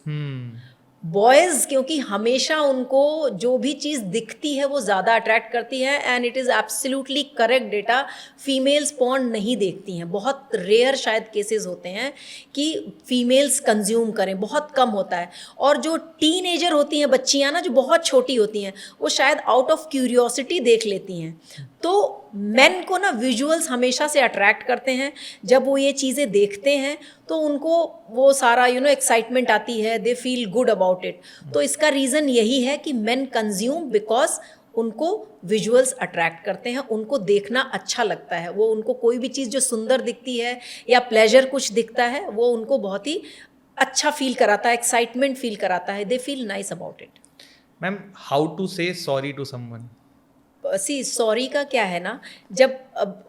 [SPEAKER 1] बॉयज़ क्योंकि हमेशा उनको जो भी चीज़ दिखती है वो ज़्यादा अट्रैक्ट करती है and it is absolutely correct data. Females porn नहीं देखती हैं, बहुत रेयर शायद केसेस होते हैं कि फीमेल्स कंज्यूम करें, बहुत कम होता है। और जो टीनेजर होती हैं बच्चियाँ ना, जो बहुत छोटी होती हैं, वो शायद आउट ऑफ क्यूरियोसिटी देख लेती हैं। तो मेन को ना विजुअल्स हमेशा से अट्रैक्ट करते हैं। जब वो ये चीज़ें देखते हैं तो उनको वो सारा एक्साइटमेंट आती है, they feel good about it. तो इसका रीज़न यही है कि मेन कंज्यूम बिकॉज उनको विजुअल्स अट्रैक्ट करते हैं, उनको देखना अच्छा लगता है। वो उनको कोई भी चीज़ जो सुंदर दिखती है या प्लेजर कुछ दिखता है, वो उनको बहुत ही अच्छा फील कराता है, एक्साइटमेंट फील कराता है, they feel nice about it.
[SPEAKER 2] Ma'am how to say sorry to someone?
[SPEAKER 1] See sorry का क्या है ना, जब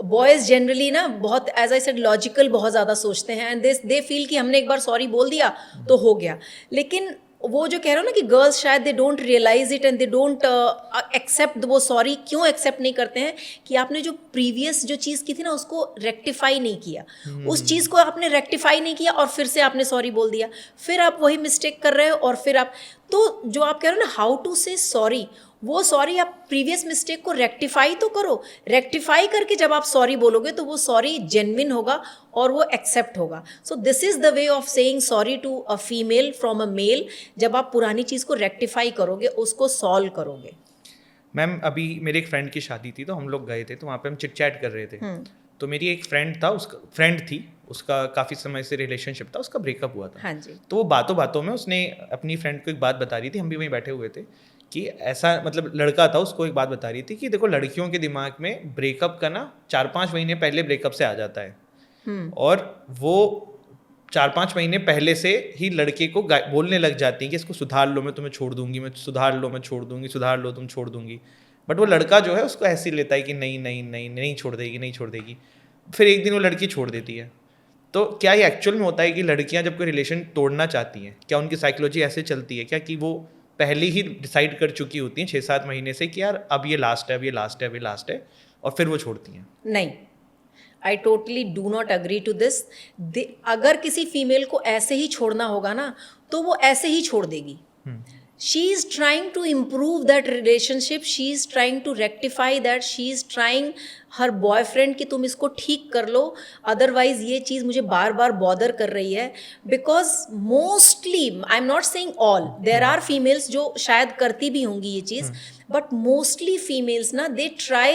[SPEAKER 1] बॉयज़ जनरली ना बहुत एज आई सेड लॉजिकल बहुत ज़्यादा सोचते हैं एंड दे फील कि हमने एक बार सॉरी बोल दिया तो हो गया। लेकिन वो जो कह रहे हो ना कि गर्ल्स शायद they don't realise it and they don't accept वो सॉरी। क्यों एक्सेप्ट नहीं करते हैं कि आपने जो प्रीवियस जो चीज़ की थी ना उसको रेक्टिफाई नहीं किया, उस चीज़ को आपने रेक्टिफाई नहीं किया और फिर से आपने सॉरी बोल दिया, फिर आप वही मिस्टेक कर रहे हो और फिर आप तो जो आप कह रहे हो ना हाउ टू से सॉरी, वो सॉरी आप प्रीवियस मिस्टेक को रेक्टिफाई तो करो। रेक्टिफाई करके जब आप सॉरी बोलोगे तो वो सॉरी जेन्युइन होगा और वो एक्सेप्ट होगा। So this is the way of saying sorry to a female from a male, जब आप पुरानी चीज़ को रेक्टिफाई करोगे, उसको सॉल्व करोगे।
[SPEAKER 2] मैम अभी मेरे एक फ्रेंड की शादी थी तो हम लोग गए थे, तो वहाँ पे हम चिट चैट कर रहे थे। तो मेरी एक फ्रेंड था, उसका फ्रेंड थी, उसका काफ़ी समय से रिलेशनशिप था, उसका ब्रेकअप हुआ था।
[SPEAKER 1] हाँ जी।
[SPEAKER 2] तो वो बातों बातों में उसने अपनी फ्रेंड को एक बात बता रही थी, हम भी वहीं बैठे हुए थे, कि ऐसा मतलब लड़का था, उसको एक बात बता रही थी कि देखो लड़कियों के दिमाग में ब्रेकअप का ना 4-5 महीने पहले ब्रेकअप से आ जाता है और वो 4-5 महीने पहले से ही लड़के को बोलने लग जाती है कि इसको सुधार लो, मैं तुम्हें छोड़ दूंगी, मैं सुधार लो, मैं छोड़ दूंगी, सुधार लो, तुम छोड़ दूंगी। बट वो लड़का जो है उसको ऐसे लेता है कि नहीं नहीं नहीं नहीं छोड़ देगी, नहीं छोड़ देगी। फिर एक दिन वो लड़की छोड़ देती है। तो क्या ये एक्चुअल में होता है कि लड़कियां जब कोई रिलेशन तोड़ना चाहती हैं, क्या उनकी साइकोलॉजी ऐसे चलती है क्या कि वो पहले ही डिसाइड कर चुकी होती हैं 6-7 महीने से कि यार अब ये लास्ट है, अब ये लास्ट है, अब ये लास्ट है, और फिर वो छोड़ती हैं?
[SPEAKER 1] नहीं, I totally do not agree to this. अगर किसी फीमेल को ऐसे ही छोड़ना होगा ना तो वो ऐसे ही छोड़ देगी। She is trying to improve that relationship, she is trying to rectify that, she is trying her boyfriend कि तुम इसको ठीक कर लो, otherwise ये चीज़ मुझे बार बार bother कर रही है। Because mostly, I'm not saying all, there are females जो शायद करती भी होंगी ये चीज़, but mostly females ना they try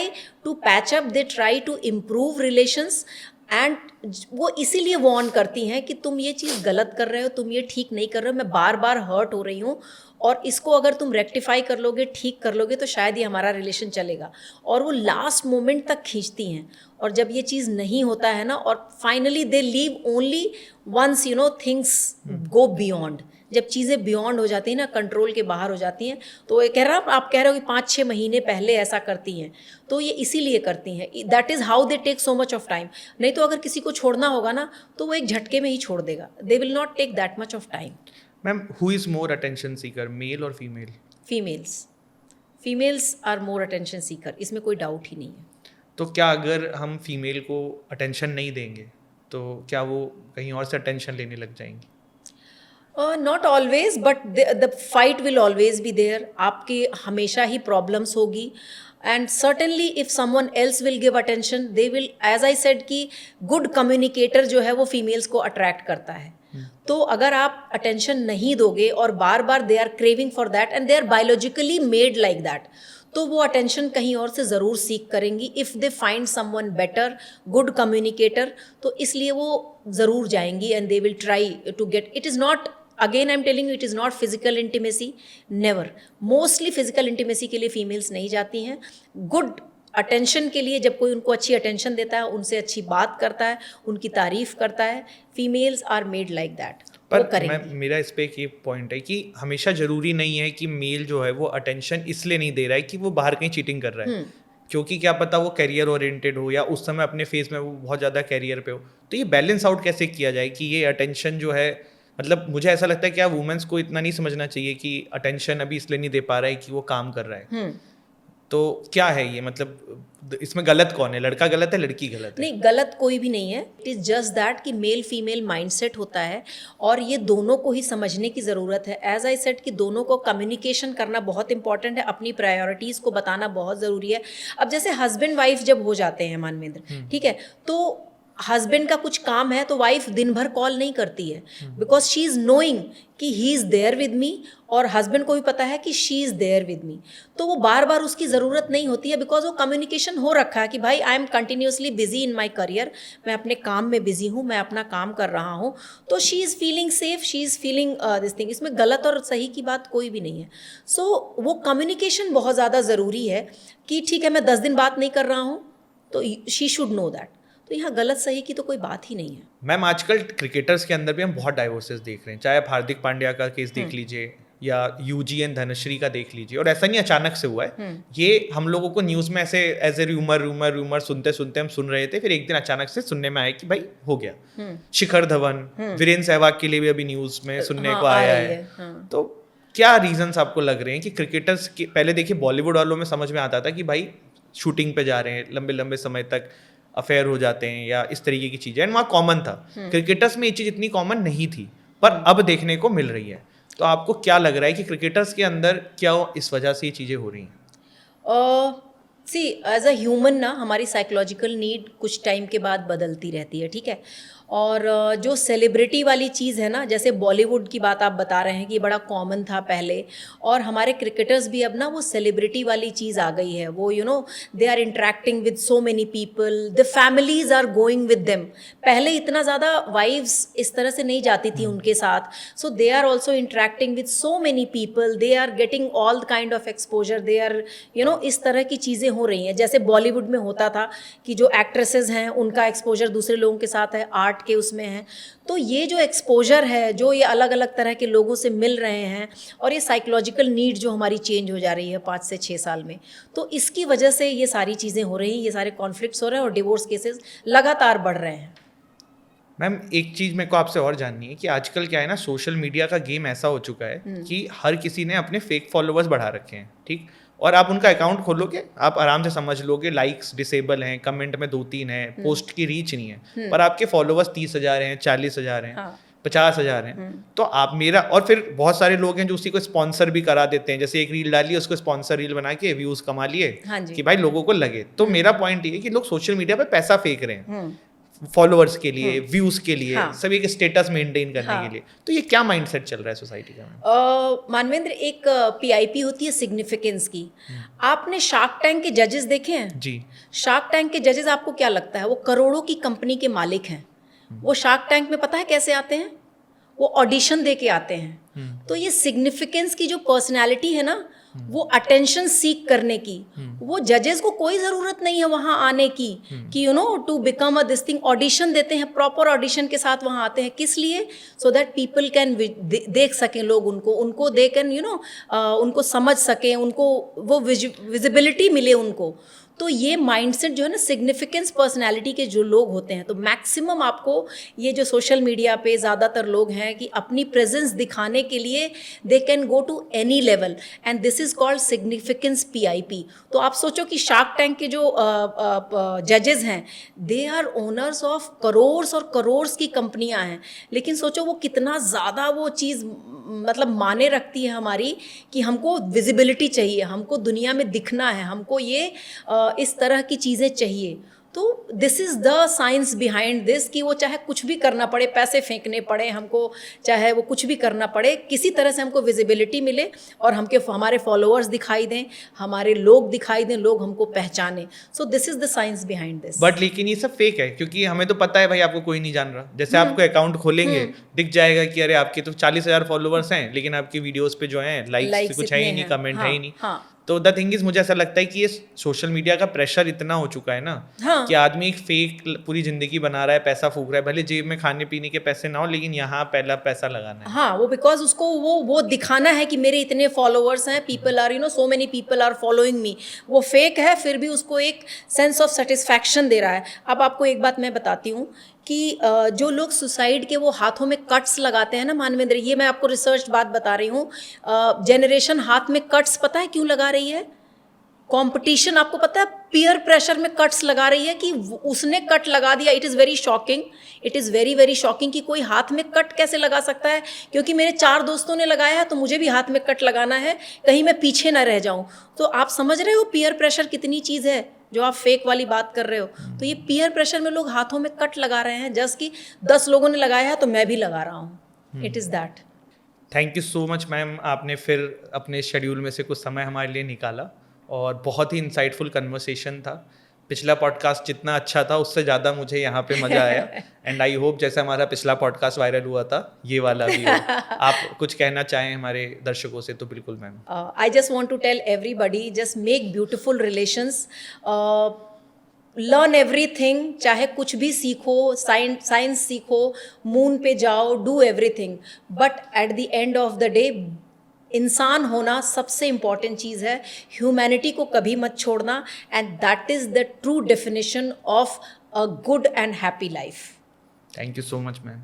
[SPEAKER 1] to patch up, they try to improve relations and वो इसीलिए वार्न करती हैं कि तुम ये चीज़ गलत कर रहे हो, तुम ये ठीक नहीं कर रहे हो, मैं बार बार हर्ट हो रही हूँ और इसको अगर तुम रेक्टिफाई कर लोगे, ठीक कर लोगे तो शायद ये हमारा रिलेशन चलेगा। और वो लास्ट मोमेंट तक खींचती हैं और जब ये चीज़ नहीं होता है ना और finally they leave only once things go beyond. जब चीज़ें बियॉन्ड हो जाती हैं ना, कंट्रोल के बाहर हो जाती हैं, तो ये कह रहा आप कह रहे हो कि 5-6 महीने पहले ऐसा करती हैं, तो ये इसीलिए करती हैं। That is how they take so much of time. नहीं तो अगर किसी को छोड़ना होगा ना तो वो एक झटके में ही छोड़ देगा, they will not take that much of time.
[SPEAKER 2] Ma'am who is more attention seeker, male और female?
[SPEAKER 1] Females are more attention seeker, इसमें कोई डाउट ही नहीं है।
[SPEAKER 2] तो क्या अगर हम फीमेल को अटेंशन नहीं देंगे तो क्या वो कहीं और से अटेंशन लेने लग जाएंगी?
[SPEAKER 1] Not always, but the fight will always be there. आपके हमेशा ही प्रॉब्लम्स होगी and certainly if someone else will give attention they will, as I said कि गुड कम्युनिकेटर जो है वो फीमेल्स को अट्रैक्ट करता है। तो अगर आप अटेंशन नहीं दोगे और बार बार they are craving for that and they are biologically made like that, तो वो अटेंशन कहीं और से ज़रूर सीख करेंगी if they find someone better, good communicator, तो इसलिए वो ज़रूर जाएंगी and they will try to get. It is not, again I am telling you, it is not physical intimacy, never. Mostly physical intimacy के लिए females नहीं जाती हैं. गुड अटेंशन के लिए जब कोई उनको अच्छी अटेंशन देता है, उनसे अच्छी बात करता है, उनकी तारीफ करता है, females are made like that.
[SPEAKER 2] पर मेरा इस पे एक ये पॉइंट है कि हमेशा जरूरी नहीं है कि मेल जो है वो अटेंशन इसलिए नहीं दे रहा है कि वो बाहर कहीं चीटिंग कर रहा है, क्योंकि क्या पता वो करियर ओरिएंटेड हो या उस समय अपने फेज में वो बहुत ज़्यादा करियर पे हो. तो ये बैलेंस आउट कैसे किया जाए कि ये अटेंशन जो है, मतलब मुझे ऐसा लगता है कि आप वुमेन्स को इतना नहीं समझना चाहिए कि अटेंशन अभी इसलिए नहीं दे पा रहा है कि वो काम कर रहा है. तो क्या है ये, मतलब इसमें गलत कौन है, लड़का गलत है लड़की गलत है?
[SPEAKER 1] नहीं, गलत कोई भी नहीं है. इट इज़ जस्ट दैट कि मेल फीमेल माइंडसेट होता है और ये दोनों को ही समझने की ज़रूरत है. एज आई सेड कि दोनों को कम्युनिकेशन करना बहुत इंपॉर्टेंट है, अपनी प्रायोरिटीज़ को बताना बहुत ज़रूरी है. अब जैसे हस्बैंड वाइफ जब हो जाते हैं मानवेंद्र, ठीक है, तो हस्बैंड का कुछ काम है तो वाइफ दिन भर कॉल नहीं करती है, बिकॉज शी इज़ नोइंग कि he is there with me, और हस्बैंड को भी पता है कि she is there with me. तो वो बार बार उसकी ज़रूरत नहीं होती है, बिकॉज वो कम्युनिकेशन हो रखा है कि भाई I am continuously busy in my career, मैं अपने काम में बिजी हूँ, मैं अपना काम कर रहा हूँ. तो she is feeling safe, she is feeling this thing. इसमें गलत और सही की बात कोई भी नहीं है. सो वो कम्युनिकेशन बहुत ज़्यादा ज़रूरी है कि ठीक है मैं 10 दिन बात नहीं कर रहा हूँ, तो शी शुड नो दैट. तो यहाँ गलत सही की तो कोई बात ही नहीं है.
[SPEAKER 2] मैम आजकल क्रिकेटर्स के अंदर भी हम बहुत डाइवोर्सेस देख रहे हैं, चाहे आप हार्दिक पांड्या का केस देख लीजिए या यूजीएन धनश्री का देख लीजिए, और ऐसा नहीं अचानक से हुआ है. ये हम लोगों को न्यूज़ में ऐसे एज ए रूमर सुनते सुनते हम सुन रहे थे, फिर एक दिन अचानक से सुनने में आया कि भाई हो गया. शिखर धवन, वीरेंद्र सहवाग के लिए भी अभी न्यूज़ में सुनने को आया है. तो क्या रीजंस आपको लग रहे हैं कि क्रिकेटर्स के, पहले देखिए बॉलीवुड वालों में समझ में आता था कि भाई शूटिंग पे जा रहे हैं, लंबे लंबे समय तक अफेयर हो जाते हैं या इस तरीके की चीज़ें, एंड वहाँ कॉमन था. क्रिकेटर्स में ये चीज़ इतनी कॉमन नहीं थी, पर अब देखने को मिल रही है. तो आपको क्या लग रहा है कि क्रिकेटर्स के अंदर क्या इस वजह से ये चीज़ें हो रही हैं?
[SPEAKER 1] सी एज अ ह्यूमन ना, हमारी साइकोलॉजिकल नीड कुछ टाइम के बाद बदलती रहती है, ठीक है. और जो सेलिब्रिटी वाली चीज़ है ना, जैसे बॉलीवुड की बात आप बता रहे हैं कि बड़ा कॉमन था पहले, और हमारे क्रिकेटर्स भी अब ना वो सेलिब्रिटी वाली चीज़ आ गई है. वो you know they are interacting with so many people, the families are going with them. पहले इतना ज़्यादा वाइव्स इस तरह से नहीं जाती थी उनके साथ. So they are also interacting with so many people, they are getting all kind of exposure, they are you know इस तरह की चीज़ें हो रही हैं. जैसे बॉलीवुड में होता था कि जो एक्ट्रेसेस हैं उनका एक्सपोजर दूसरे लोगों के साथ है, आर्ट के उसमें है. तो ये जो एक्सपोजर है, जो ये अलग अलग तरह के लोगों से मिल रहे हैं, और ये साइकोलॉजिकल नीड जो हमारी चेंज हो जा रही है 5 से 6 साल में, तो इसकी वजह से ये सारी चीज़ें हो रही हैं, ये सारे कॉन्फ्लिक्ट्स हो रहे हैं और डिवोर्स केसेस लगातार बढ़ रहे हैं.
[SPEAKER 2] मैम एक चीज़ मेरे को आपसे और जाननी है कि आजकल क्या है ना, सोशल मीडिया का गेम ऐसा हो चुका है कि हर किसी ने अपने फेक फॉलोअर्स बढ़ा रखे हैं, ठीक. और आप उनका अकाउंट खोलोगे, आप आराम से समझ लोगे लाइक्स डिसेबल हैं, कमेंट में 2-3 हैं, पोस्ट की रीच नहीं है, पर आपके फॉलोअर्स 30,000 हैं, 40,000 हैं, 50,000 हैं. तो आप मेरा, और फिर बहुत सारे लोग हैं जो उसी को स्पॉन्सर भी करा देते हैं, जैसे एक रील डाली उसको स्पॉन्सर रील बना के व्यूज कमा लिए कि भाई लोगों को लगे. तो मेरा पॉइंट ये है कि लोग सोशल मीडिया पे पैसा फेंक रहे हैं फॉलोअर्स के लिए, व्यूज के लिए, सभी के स्टेटस मेंटेन करने के लिए. तो ये क्या माइंडसेट चल रहा है सोसाइटी का?
[SPEAKER 1] मानवेंद्र, एक पीआईपी होती है सिग्निफिकेंस की. आपने शार्क टैंक के जजेस देखे हैं? जी. शार्क टैंक के जजेस आपको क्या लगता है? वो करोड़ों की कंपनी के मालिक हैं. वो शार्क टैंक में पता है कैसे आते हैं? वो ऑडिशन दे के आते हैं. तो ये सिग्निफिकेंस की जो पर्सनैलिटी है ना, वो अटेंशन सीक करने की, वो जजेस को कोई ज़रूरत नहीं है वहाँ आने की कि you know to become a this thing. Audition देते हैं, प्रॉपर ऑडिशन के साथ वहाँ आते हैं. किस लिए? सो दैट पीपल कैन देख सकें लोग उनको दे कैन यू नो उनको समझ सकें, उनको वो विजिबिलिटी मिले उनको. तो ये माइंडसेट जो है ना, सिग्निफिकेंस पर्सनालिटी के जो लोग होते हैं, तो मैक्सिमम आपको ये जो सोशल मीडिया पे ज़्यादातर लोग हैं कि अपनी प्रेजेंस दिखाने के लिए they can go to any level, and this is called significance PIP. तो आप सोचो कि शार्क टैंक के जो जजेस हैं, they are owners of crores और करोर्स की कंपनियां हैं, लेकिन सोचो वो कितना ज़्यादा वो चीज़ मतलब माने रखती है हमारी कि हमको विजिबिलिटी चाहिए, हमको दुनिया में दिखना है, हमको ये इस तरह की चीज़ें चाहिए. तो this is the science behind this कि वो चाहे कुछ भी करना पड़े, पैसे फेंकने पड़े हमको, चाहे वो कुछ भी करना पड़े, किसी तरह से हमको विजिबिलिटी मिले और हमारे फॉलोअर्स दिखाई दें, हमारे लोग दिखाई दें, लोग हमको पहचाने. सो this is the science behind this.
[SPEAKER 2] But लेकिन ये सब फेक है, क्योंकि हमें तो पता है भाई आपको कोई नहीं जान रहा. जैसे आपको अकाउंट खोलेंगे दिख जाएगा कि अरे आपके तो 40,000 फॉलोअर्स हैं, लेकिन आपकी वीडियोस पे जो हैं लाइक्स कुछ है ही नहीं, कमेंट है ही नहीं. तो द थिंग इज, मुझे ऐसा लगता है कि ये सोशल मीडिया का प्रेशर इतना हो चुका है ना कि आदमी एक फेक पूरी जिंदगी बना रहा है, पैसा फूक रहा है, भले जेब में खाने पीने के पैसे ना हो, लेकिन यहाँ पहला पैसा लगाना है.
[SPEAKER 1] हाँ, वो बिकॉज उसको वो दिखाना है कि मेरे इतने फॉलोअर्स हैं, people are so many people are following me. वो फेक है, फिर भी उसको एक सेंस ऑफ सेटिस्फैक्शन दे रहा है. अब आपको एक बात मैं बताती हूँ कि जो लोग सुसाइड के वो हाथों में कट्स लगाते हैं ना मानवेंद्र, ये मैं आपको रिसर्च बात बता रही हूँ. जनरेशन हाथ में कट्स पता है क्यों लगा रही है? कंपटीशन, आपको पता है, पीयर प्रेशर में कट्स लगा रही है कि उसने कट लगा दिया. It is very shocking, it is very very shocking कि कोई हाथ में कट कैसे लगा सकता है. क्योंकि मेरे 4 दोस्तों ने लगाया है तो मुझे भी हाथ में कट लगाना है, कहीं मैं पीछे ना रह जाऊं. तो आप समझ रहे हो पीयर प्रेशर कितनी चीज़ है, जो आप फेक वाली बात कर रहे हो. तो ये पीयर प्रेशर में लोग हाथों में कट लगा रहे हैं, जस्ट कि 10 लोगों ने लगाया है तो मैं भी लगा रहा हूँ. It is that.
[SPEAKER 2] Thank you so much ma'am, आपने फिर अपने शेड्यूल में से कुछ समय हमारे लिए निकाला और बहुत ही इंसाइटफुल कन्वर्सेशन था. पिछला पॉडकास्ट जितना अच्छा था उससे ज़्यादा मुझे यहाँ पे मज़ा आया. एंड आई होप जैसे हमारा पिछला पॉडकास्ट वायरल हुआ था ये वाला भी हो. आप कुछ कहना चाहें हमारे दर्शकों से तो बिल्कुल ma'am.
[SPEAKER 1] I just want to tell everybody, just make beautiful relations, learn everything. चाहे कुछ भी सीखो, साइंस सीखो, मून पे जाओ, do everything, but at the end of the day इंसान होना सबसे इम्पॉर्टेंट चीज़ है. ह्यूमैनिटी को कभी मत छोड़ना. And that is the true definition of a good and happy life.
[SPEAKER 2] Thank you so much ma'am.